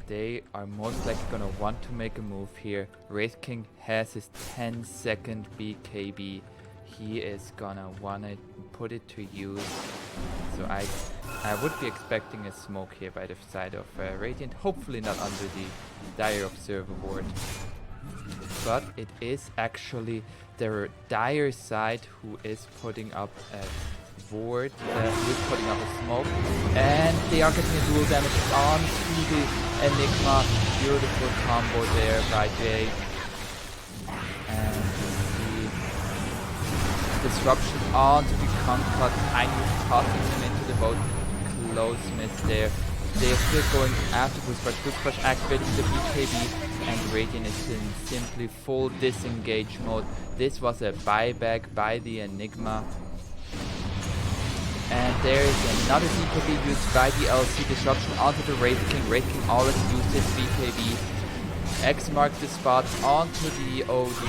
They are most likely gonna want to make a move here. Wraith King has his 10-second BKB. He is gonna wanna put it to use. So I would be expecting a smoke here by the side of Radiant. Hopefully not under the Dire Observer ward. But it is actually the Dire side who is putting up a ward, who is putting up a smoke. And they are getting a dual damage onto the Enigma. Beautiful combo there by Jay. And disruption onto the Concord. Tiny tossing him into the boat. Close miss there. They're still going after Boost Crush activating the BKB, and Radiant is in simply full disengage mode. This was a buyback by the Enigma. And there is another BKB used by the LC. Disruption onto the Wraith King. Wraith King already used his BKB. X marks the spot onto the OD.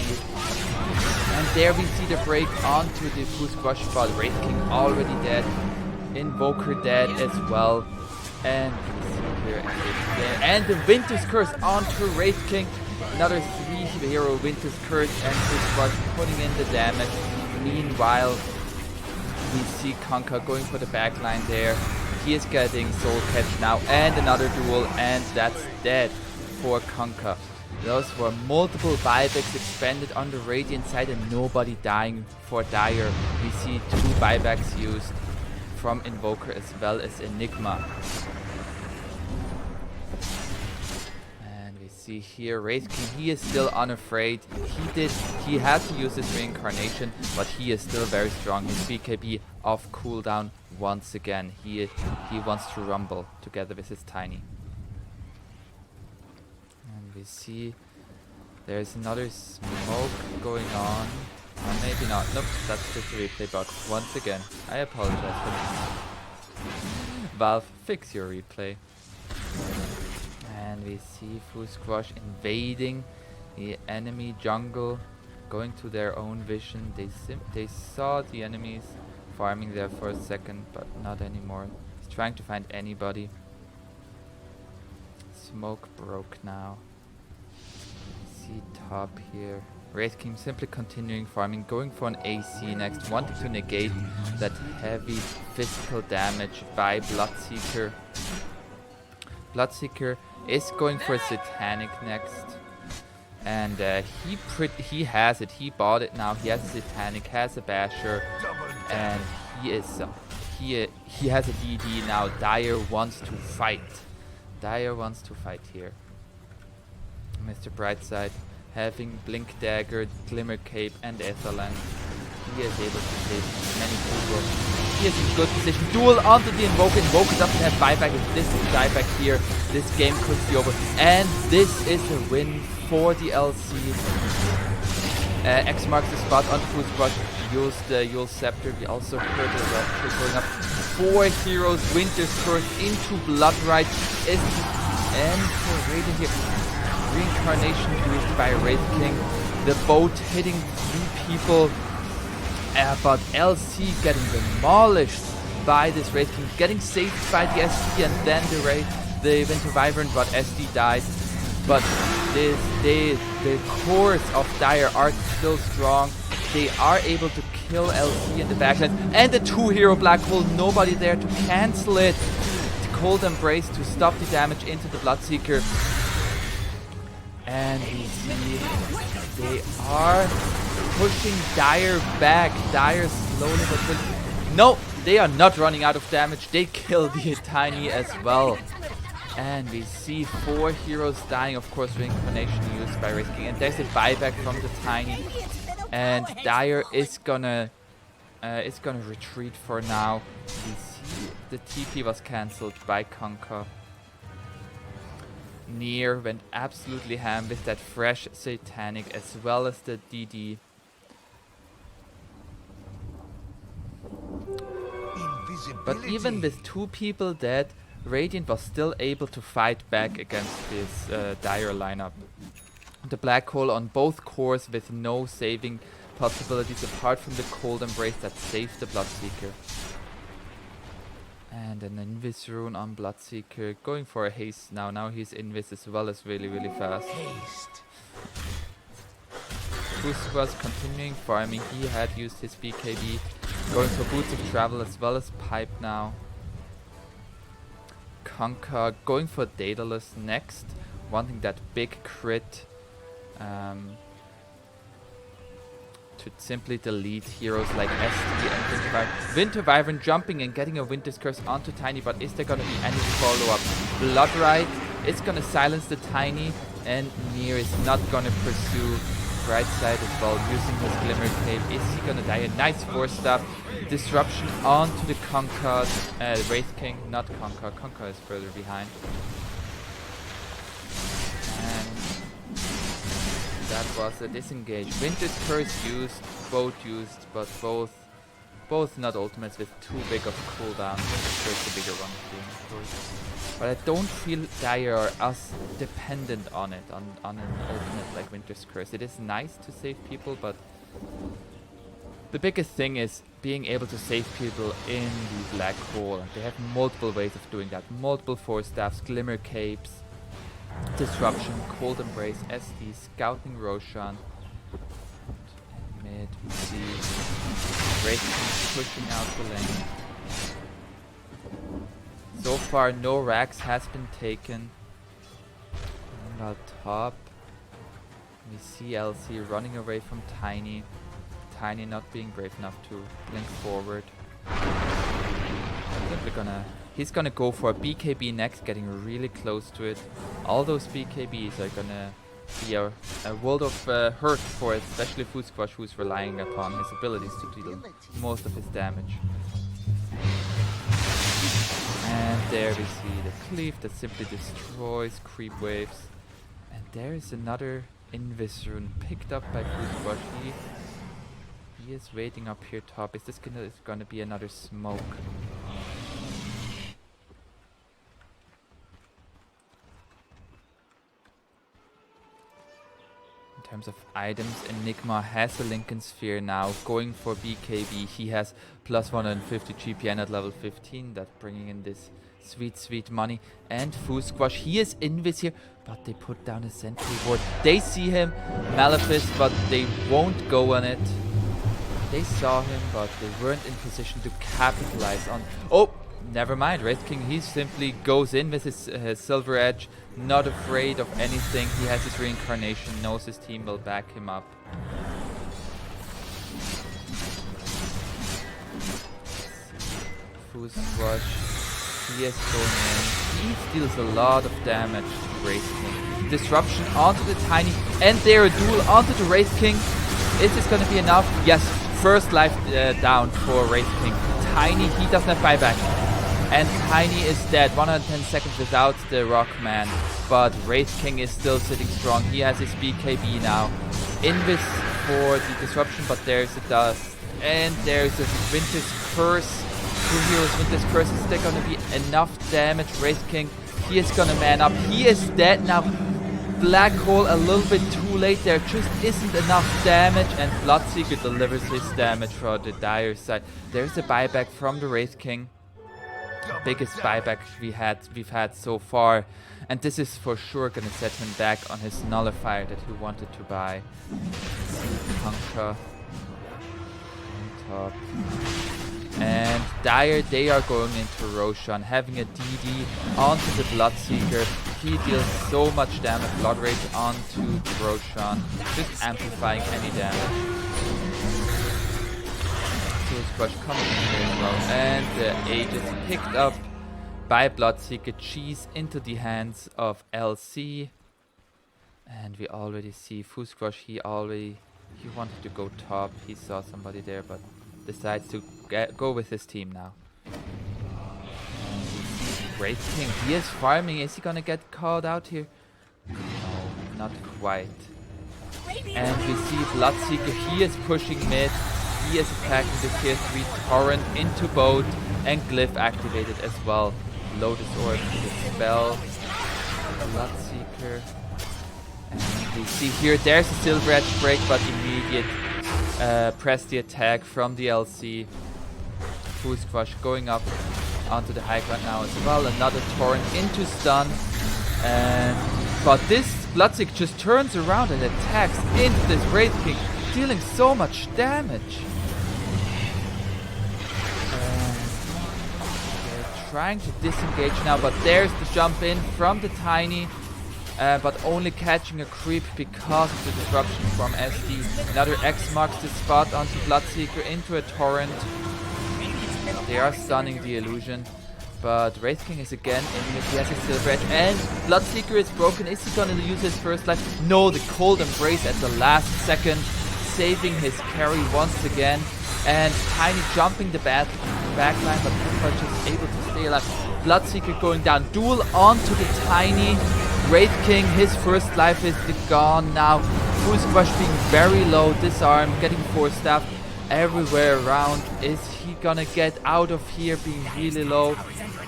And there we see the break onto the Fools Crush spot. Wraith King already dead. Invoker dead as well. And we see here here. And the Winter's Curse onto Wraith King. Another 3-hero Winter's Curse, and this was putting in the damage. Meanwhile, we see Conker going for the backline there. He is getting Soul Catch now, and another duel, and that's dead for Conker. Those were multiple buybacks expended on the Radiant side and nobody dying for Dire. We see 2 buybacks used from Invoker as well as Enigma. And we see here Wraith King, he is still unafraid. He had to use his reincarnation, but he is still very strong. His BKB off cooldown once again. He wants to rumble together with his Tiny. We see there's another smoke going on. Or maybe not. Nope, that's just a replay bug. Once again, I apologize for this. Valve, fix your replay. And we see Fusquash invading the enemy jungle, going to their own vision. They saw the enemies farming there for a second, but not anymore. He's trying to find anybody. Smoke broke now. See top here. Wraith King simply continuing farming, going for an AC next, wanting to negate that heavy physical damage by Bloodseeker. Bloodseeker is going for a Satanic next, and he has it. He bought it now. He has a Satanic, has a Basher, and he has a DD now. Dire wants to fight. Dire wants to fight here. Mr. Brightside having Blink Dagger, Glimmer Cape and Etherland. He is able to save many people. He is in good position. Duel onto the Invoker. Invoker doesn't have buyback. If this is buyback here, this game could be over. And this is a win for the LC. X marks the spot onto Fusquash. Use the Yule Scepter. We also heard the Rapture going up. 4 heroes, Winter's Curse into Bloodrite. And for Raiden here. Reincarnation used by Wraith King. The boat hitting 3 people. But LC getting demolished by this Wraith King. Getting saved by the SD and then the Winter Wyvern, but SD died. But the cores of Dire are still strong. They are able to kill LC in the backline. And the 2-hero Black Hole, nobody there to cancel it. The Cold Embrace to stop the damage into the Bloodseeker. And we see they are pushing Dire back. Dire slowly but surely. No, they are not running out of damage. They kill the Tiny as well. And we see 4 heroes dying. Of course, reincarnation used by Wraith King. And there's a buyback from the Tiny. And Dire is gonna retreat for now. We see the TP was cancelled by Conker. Nier went absolutely ham with that fresh Satanic as well as the DD. But even with 2 people dead, Radiant was still able to fight back against this Dire lineup. The Black Hole on both cores with no saving possibilities apart from the Cold Embrace that saved the Bloodseeker. And an Invis rune on Bloodseeker, going for a haste now. Now he's Invis as well as really fast. Boost was continuing farming. He had used his BKB, going for Boots of Travel as well as Pipe now. Conker going for Daedalus next, wanting that big crit. To simply delete heroes like SD and Winter Wyvern. Winter Wyvern jumping and getting a Winter's Curse onto Tiny, but is there gonna be any follow-up? Bloodrite is gonna silence the Tiny, and Nier is not gonna pursue Brightside as well, using his Glimmer Cape. Is he gonna die? A nice 4-stab. Disruption onto the Conker, Wraith King, not Conker. Conker is further behind. That was a disengage. Winter's Curse used, both used, but both not ultimates with too big of a cooldown. Winter's Curse the bigger one, of course. But I don't feel Dire are as dependent on it, on an ultimate like Winter's Curse. It is nice to save people, but The biggest thing is being able to save people in the black hole. They have multiple ways of doing that. Multiple force staffs, glimmer capes, disruption, cold embrace, SD, scouting Roshan. Mid, we see Wraith pushing out the lane. So far, no racks has been taken. Meanwhile, top, we see LC running away from Tiny. Tiny not being brave enough to blink forward. I think he's gonna go for a BKB next, getting really close to it. All those BKBs are gonna be a world of hurt for it, especially Fusquash, who's relying upon his abilities to deal most of his damage. And there we see the cleave that simply destroys creep waves. And there is another Invis rune picked up by Fusquash. He is waiting up here top. Is this gonna be another smoke? In terms of items, Enigma has a Lincoln Sphere now, going for BKB. He has plus 150 GPN at level 15. That's bringing in this sweet, sweet money. And Fusquash, he is Invis here, but they put down a sentry ward. They see him, Malefice, but they won't go on it. They saw him, but they weren't in position to capitalize on... Oh, never mind. Wraith King, he simply goes in with his Silver Edge, not afraid of anything. He has his reincarnation, knows his team will back him up. Fusquash, he is going in. He deals a lot of damage to Wraith King. Disruption onto the Tiny, and there a duel onto the Wraith King. Is this going to be enough? Yes. First life down for Wraith King. Tiny, he doesn't have buyback. And Tiny is dead. 110 seconds without the Rockman. But Wraith King is still sitting strong. He has his BKB now. Invis for the disruption, but there's a dust. And there's a Winter's Curse. 2 heroes Winter's Curse. Is there going to be enough damage? Wraith King, he is going to man up. He is dead now. Black hole a little bit too late. There just isn't enough damage, and Bloodseeker delivers his damage for the dire side. There's a buyback from the Wraith King. Biggest buyback we've had so far, and this is for sure gonna set him back on his nullifier that he wanted to buy. Conquer on top. And Dire, they are going into Roshan, having a DD onto the Bloodseeker. He deals so much damage, Blood Rage onto Roshan, just amplifying any damage. Fusquash coming in as well, and the Age is picked up by Bloodseeker. Cheese into the hands of LC. And we already see Fusquash, he wanted to go top, he saw somebody there, but decides to go with his team now. Wraith King, he is farming. Is he gonna get called out here? No, not quite. And we see Bloodseeker, he is pushing mid. He is attacking the tier 3 Torrent into boat, and Glyph activated as well. Lotus Orb to the spell. Bloodseeker. And we see here, there's a Silver Edge break, but immediate press the attack from the LC. Fusquash going up onto the high ground now as well. Another Torrent into stun. But this Bloodseeker just turns around and attacks into this Wraith King, dealing so much damage. They're trying to disengage now, but there's the jump in from the Tiny. But only catching a creep because of the disruption from SD. Another X marks the spot onto Bloodseeker into a Torrent. They are stunning the illusion, but Wraith King is again in it. He has a Silver Edge, and Bloodseeker is broken. Is he gonna use his first life? No, the Cold Embrace at the last second, saving his carry once again. And Tiny jumping the backline, but Fusquash is able to stay alive. Bloodseeker going down, duel onto the Tiny. Wraith King, his first life is gone now. Fusquash being very low, disarm, getting force staff everywhere around. Is he gonna get out of here being really low?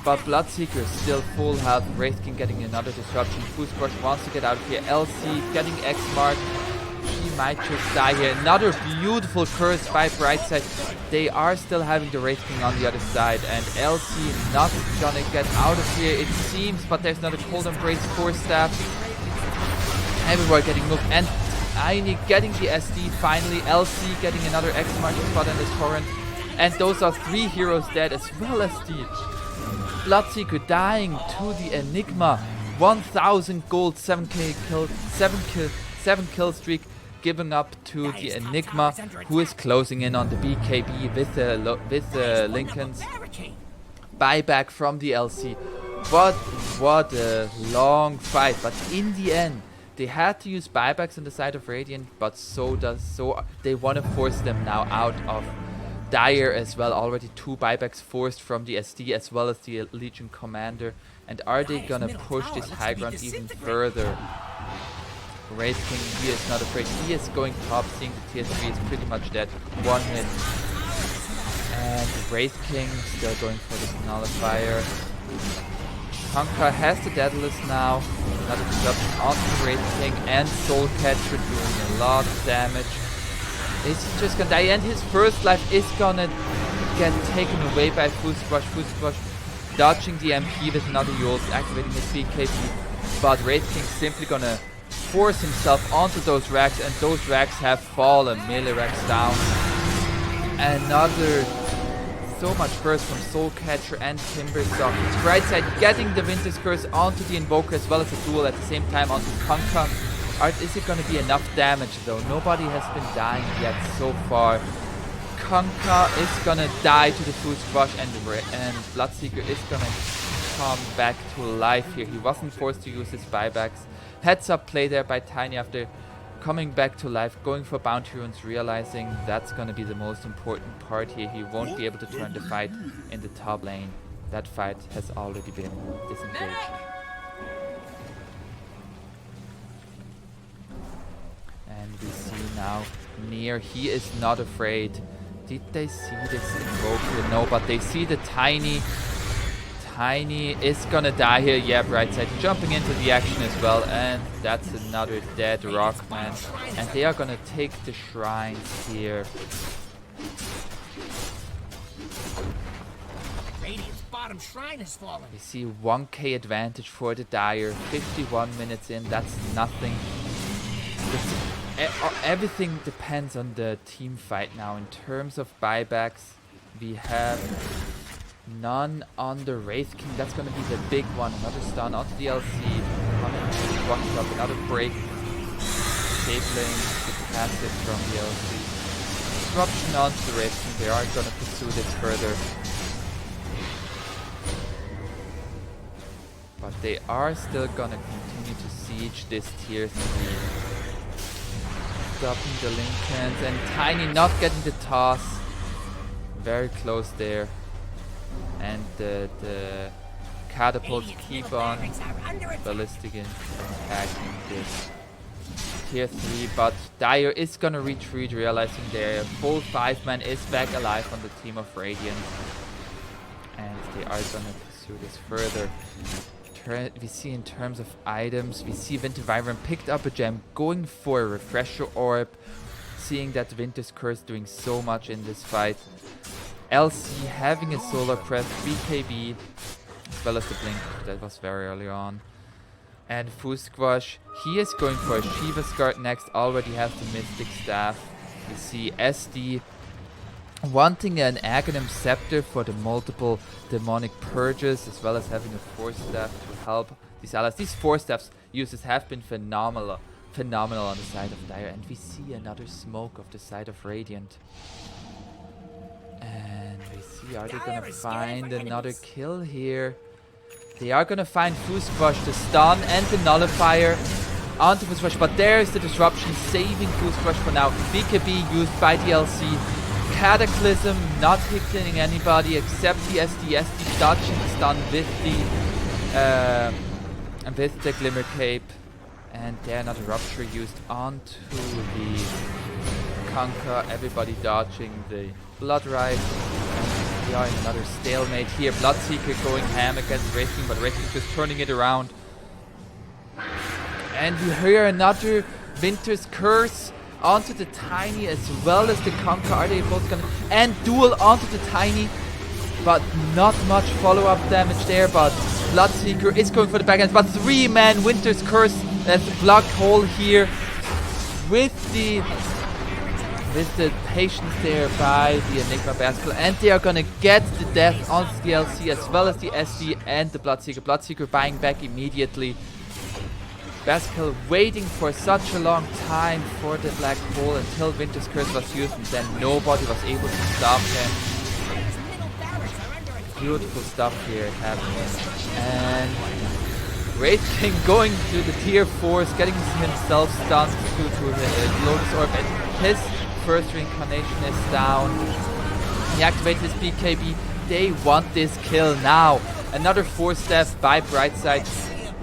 But Bloodseeker is still full health. Wraith King getting another disruption. Fusquash wants to get out of here. LC getting X mark. She might just die here. Another beautiful curse by Brightside. They are still having the Wraith King on the other side, and LC not gonna get out of here, it seems, but there's another Cold Embrace 4 staff. Everywhere getting moved, and Tiny getting the SD finally. LC getting another X marking spot in this torrent, and those are 3 heroes dead, as well as the Bloodseeker dying to the Enigma. 1000 gold, 7 kill streak given up to the Enigma, who is closing in on the BKB with the Lincoln's buyback from the LC. What a long fight, but in the end they had to use buybacks on the side of Radiant, but so they want to force them now out of Dire as well. Already 2 buybacks forced from the SD as well as the Legion Commander. And are they gonna push this high ground even further? Wraith King, he is not afraid. He is going top, seeing the tier 3 is pretty much dead. 1 hit. And Wraith King still going for this nullifier. Honka has the Daedalus now. Another disruption onto the Wraith King, and Soul Catcher doing a lot of damage. Is he just gonna die? And his first life is gonna get taken away by Fusquash. Fusquash dodging the MP with another Yules, activating his BKB. But Wraith King simply gonna force himself onto those racks, and those racks have fallen. Melee racks down. Another so much curse from Soul Catcher and Timbersaw. Brightside getting the Winter's Curse onto the Invoker as well as a duel at the same time onto Kanka. Is it going to be enough damage though? Nobody has been dying yet so far. Kanka is going to die to the Fusquash, and Bloodseeker is going to come back to life here. He wasn't forced to use his buybacks. Heads up play there by Tiny after coming back to life, going for Bounty Runes, realizing that's going to be the most important part here. He won't be able to turn the fight in the top lane. That fight has already been disengaged. And we see now Nier, he is not afraid. Did they see this Invoker? No, but they see the Tiny. Tiny is gonna die here. Yeah, Brightside jumping into the action as well, and that's another dead Rockman. And they are gonna take the shrines here. Radiant's bottom shrine has fallen. We see 1k advantage for the Dire. 51 minutes in, that's nothing. Everything depends on the team fight now. In terms of buybacks, we have none on the Wraith King. That's going to be the big one. Another stun onto the LC. Coming to one shot. Another break. Disabling the passive from the LC. Disruption onto the Wraith King. They are going to pursue this further. But they are still going to continue to siege this tier 3. Stopping the Lincolns, and Tiny not getting the toss. Very close there. And the catapults keep on ballistic and attacking this tier 3, but Dire is gonna retreat, realizing their full 5-man is back alive on the team of Radiant, and they are gonna pursue this further. We see in terms of items, we see Winter Wyvern picked up a gem, going for a Refresher Orb, seeing that Winter's Curse doing so much in this fight. LC having a Solar Crest, BKB, as well as the Blink, that was very early on. And Fusquash, he is going for a Shiva's Guard next, already has the Mystic Staff. We see SD wanting an Aghanim Scepter for the multiple demonic purges, as well as having a Force Staff to help these allies. These Force Staffs uses have been phenomenal on the side of Dire, and we see another smoke of the side of Radiant. And we see, are they gonna find another kill here? They are gonna find Fusquash, the stun and the nullifier onto Fusquash, but there's the disruption, saving Fusquash for now. BKB used by the LC. Cataclysm not hitting anybody except the SD. SD dodging the stun with the Glimmer Cape. And there another Rupture used onto the Kanka. Everybody dodging the Blood Rite. And we are in another stalemate here. Bloodseeker going ham against Wraith King, but Wraith King just turning it around. And we hear another Winter's Curse onto the Tiny as well as the Conquer. Are they both gonna... And duel onto the Tiny. But not much follow-up damage there. But Bloodseeker is going for the backhand. But 3-man Winter's Curse as the block hole here. With the patience there by the Enigma Baskel. And they are gonna get the death on the LC as well as the SD and the Bloodseeker. Bloodseeker buying back immediately. Baskel waiting for such a long time for the black hole until Winter's Curse was used, and then nobody was able to stop him. Beautiful stuff here happening. And Wraith King going to the tier 4s, getting himself stunned to the Lotus Orb. And his first reincarnation is down. He activates his BKB. They want this kill now. Another 4-step by Brightside.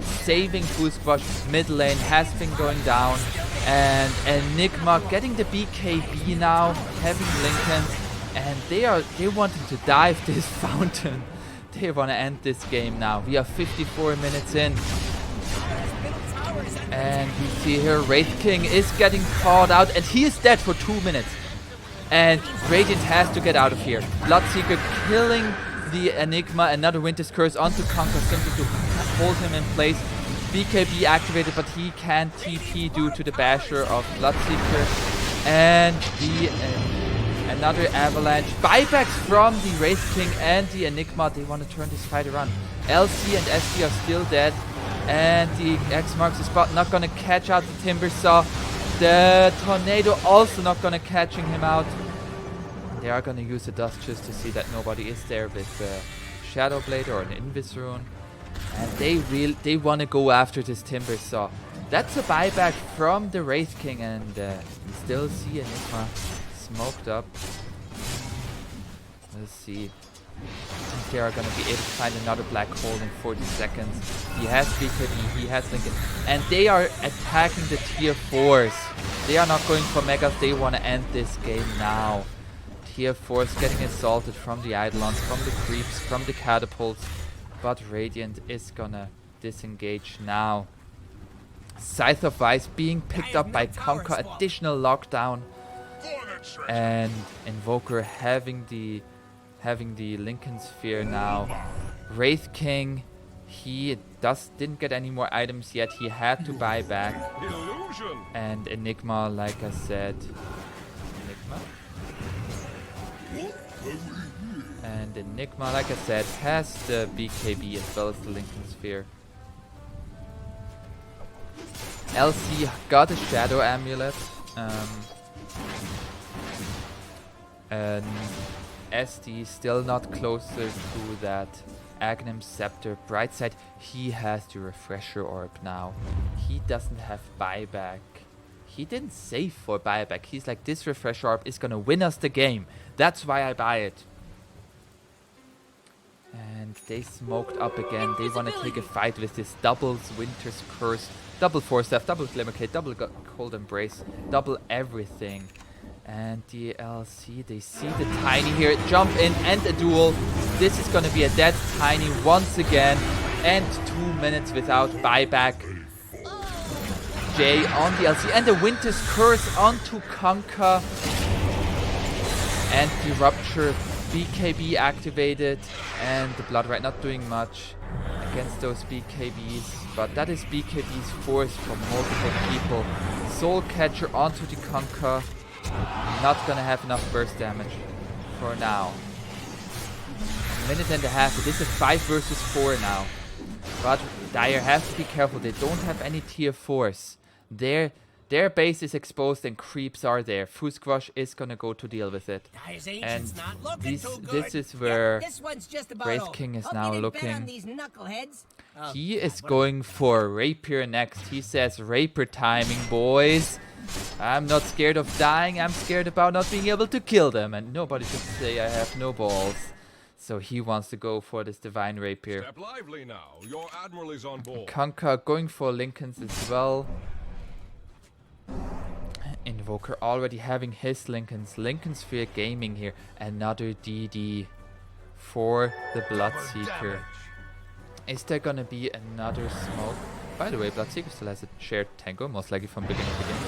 Saving Fusquash. Mid lane has been going down. And Enigma getting the BKB now. Having Lincoln. And they wanting to dive this fountain. They want to end this game now. We are 54 minutes in. And we see here Wraith King is getting caught out. And he is dead for 2 minutes. And Radiant has to get out of here. Bloodseeker killing the Enigma. Another Winter's Curse onto Conquer simply to hold him in place. BKB activated, but he can't TP due to the basher of Bloodseeker. And another avalanche. Buybacks from the Wraith King and the Enigma. They want to turn this fight around. LC and SD are still dead. And the X marks the spot. Not going to catch out the Timbersaw. The Tornado also not going to catching him out. They are going to use the dust just to see that nobody is there with Shadow Blade or an Invis Rune. And they want to go after this Timbersaw. That's a buyback from the Wraith King, and we still see Enigma smoked up. Let's see. I think they are going to be able to find another black hole in 40 seconds. He has BKB, he has Lincoln. And they are attacking the tier 4s. They are not going for megas, they want to end this game now. Tier 4s getting assaulted from the Eidolons, from the creeps, from the catapults. But Radiant is gonna disengage now. Scythe of Vice being picked up by Conquer, additional lockdown. And Invoker having the Lincoln Sphere now. Wraith King, he didn't get any more items yet. He had to buy back. And Enigma, like I said, has the BKB as well as the Lincoln Sphere. LC got a Shadow Amulet. And SD still not closer to that Aghanim Scepter. Brightside, he has the Refresher Orb now. He doesn't have buyback. He didn't save for buyback. He's like, this Refresher Orb is gonna win us the game. That's why I buy it. And they smoked up again. They want to take a fight with this doubles Winter's Curse, double 4-step, double Glimmercade, double Cold Embrace, double everything. And the LC, they see the Tiny here, jump in and a duel. This is going to be a dead Tiny once again. And 2 minutes without buyback. Jay on the LC and the Winter's Curse onto Conquer. And the Rupture BKB activated, and the Bloodrite not doing much against those BKBs, but that is BKBs forced from multiple people. Soul Catcher onto the Conquer, not gonna have enough burst damage for now. A minute and a half, it is a 5 versus 4 now, but Dire have to be careful, they don't have any tier 4s. Their base is exposed and creeps are there. Fusquash is gonna go to deal with it. And this is where Wraith King is now looking. He is going for Rapier next. He says, Rapier timing, boys. I'm not scared of dying, I'm scared about not being able to kill them. And nobody should say I have no balls. So he wants to go for this Divine Rapier. Step lively now. Your Admiral is on board. Conquer going for Lincolns as well. Invoker already having his Lincolns. Lincoln Sphere Gaming here. Another DD for the Bloodseeker. Is there gonna be another smoke? By the way, Bloodseeker still has a shared tango, most likely from beginning to beginning.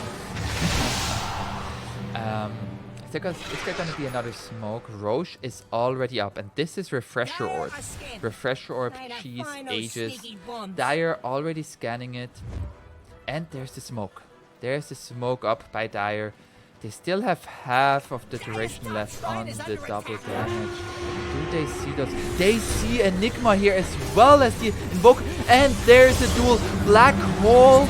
Is there gonna be another smoke? Roche is already up, and this is Refresher Orb. Refresher Orb, Cheese, Aegis. Dire already scanning it. And there's the smoke. There's the smoke up by Dire. They still have half of the duration left on the double damage. Do they see those? They see Enigma here as well as the Invoker. And there's a dual Black Hole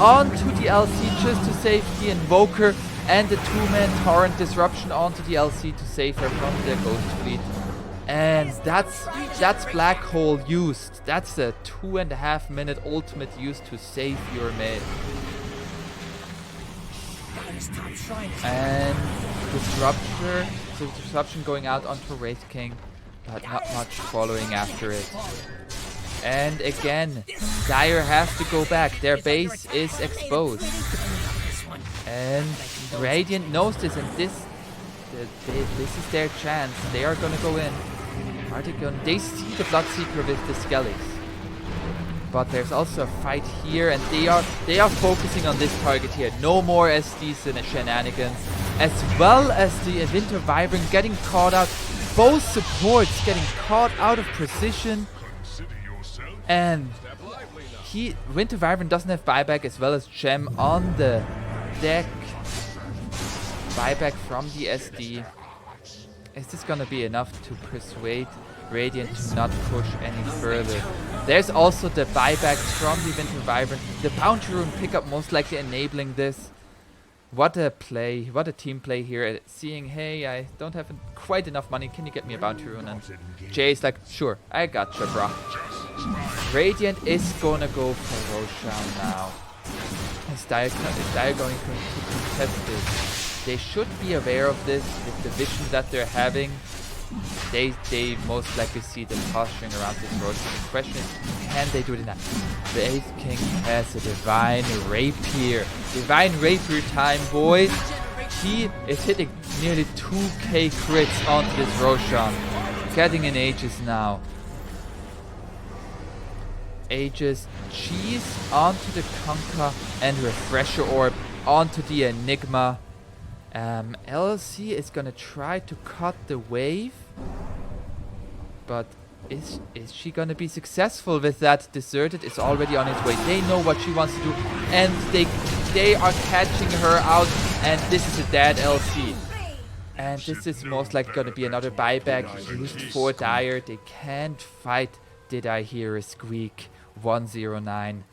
onto the LC just to save the Invoker. And the two-man Torrent Disruption onto the LC to save her from the Ghost Fleet. And that's Black Hole used. That's a 2.5 minute ultimate used to save your mid. And Disruption going out onto Wraith King, but not much following after it. And again, Dire have to go back. Their base is exposed. And Radiant knows this, and this is their chance. They are gonna go in. Are they going? They see the Bloodseeker with the Skellies. But there's also a fight here, and they are focusing on this target here. No more SDs and shenanigans, as well as the Winter Wyvern getting caught out. Both supports getting caught out of position, and Winter Wyvern doesn't have buyback, as well as Gem on the deck. Buyback from the SD. Is this gonna be enough to persuade Radiant to not push any further? There's also the buyback from the Winter Wyvern. The Bounty Rune pickup most likely enabling this. What a play, what a team play here. Seeing, hey, I don't have quite enough money, can you get me a Bounty Rune? And Jay's like, sure, I gotcha, bro. Radiant is gonna go for Roshan now. Is Dire going to contest this? They should be aware of this with the vision that they're having. They most likely see them posturing around this road. The question is, can they do it enough? The 8th King has a Divine Rapier. Divine Rapier time, boys. He is hitting nearly 2k crits onto this Roshan. Getting in Aegis now. Aegis, Cheese onto the Conquer, and Refresher Orb onto the Enigma. LC is gonna try to cut the wave, but is she gonna be successful with that? Deserted is already on its way. They know what she wants to do, and they are catching her out, and this is a dead LC. And this is most likely gonna be another buyback used for Dire. They can't fight. Did I hear a squeak? 109.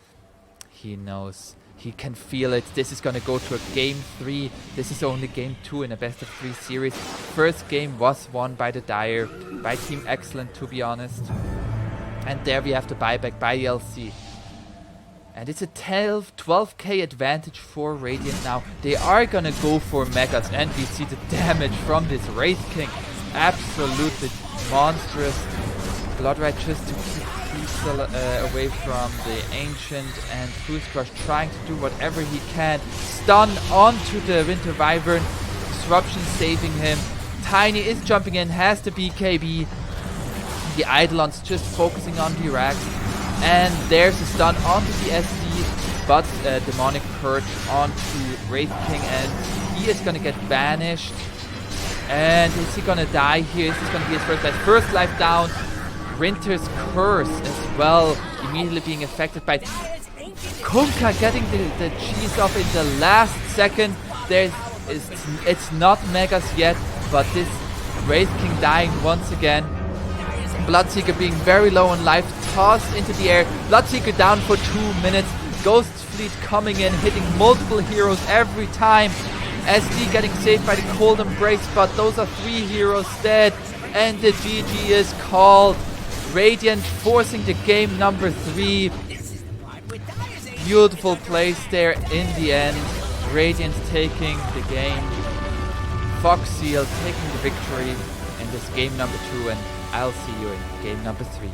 He knows. He can feel it. This is gonna go to a game 3. This is only game 2 in a best of 3 series. First game was won by the Dire, by Team Excellent, to be honest. And there we have the buyback by LC. And it's a 12k advantage for Radiant now. They are gonna go for Megas, and we see the damage from this Wraith King. Absolutely monstrous. Bloodrat just to keep away from the Ancient, and Fools Crush trying to do whatever he can. Stun onto the Winter Wyvern. Disruption saving him. Tiny is jumping in, has the BKB. The Eidolon's just focusing on the racks. And there's a stun onto the SD, but Demonic Purge onto Wraith King, and he is gonna get banished. And is he gonna die here? This is gonna be his first life. First life down. Winter's Curse as well, immediately being affected by Kunkka getting the cheese off in the last second. It's not Megas yet, but this Wraith King dying once again. Bloodseeker being very low on life, tossed into the air. Bloodseeker down for 2 minutes. Ghost Fleet coming in, hitting multiple heroes every time. SD getting saved by the Cold Embrace, but those are 3 heroes dead. And the GG is called. Radiant forcing the game number 3. Beautiful plays there in the end. Radiant taking the game. Foxseal taking the victory in this game number 2, and I'll see you in game number 3.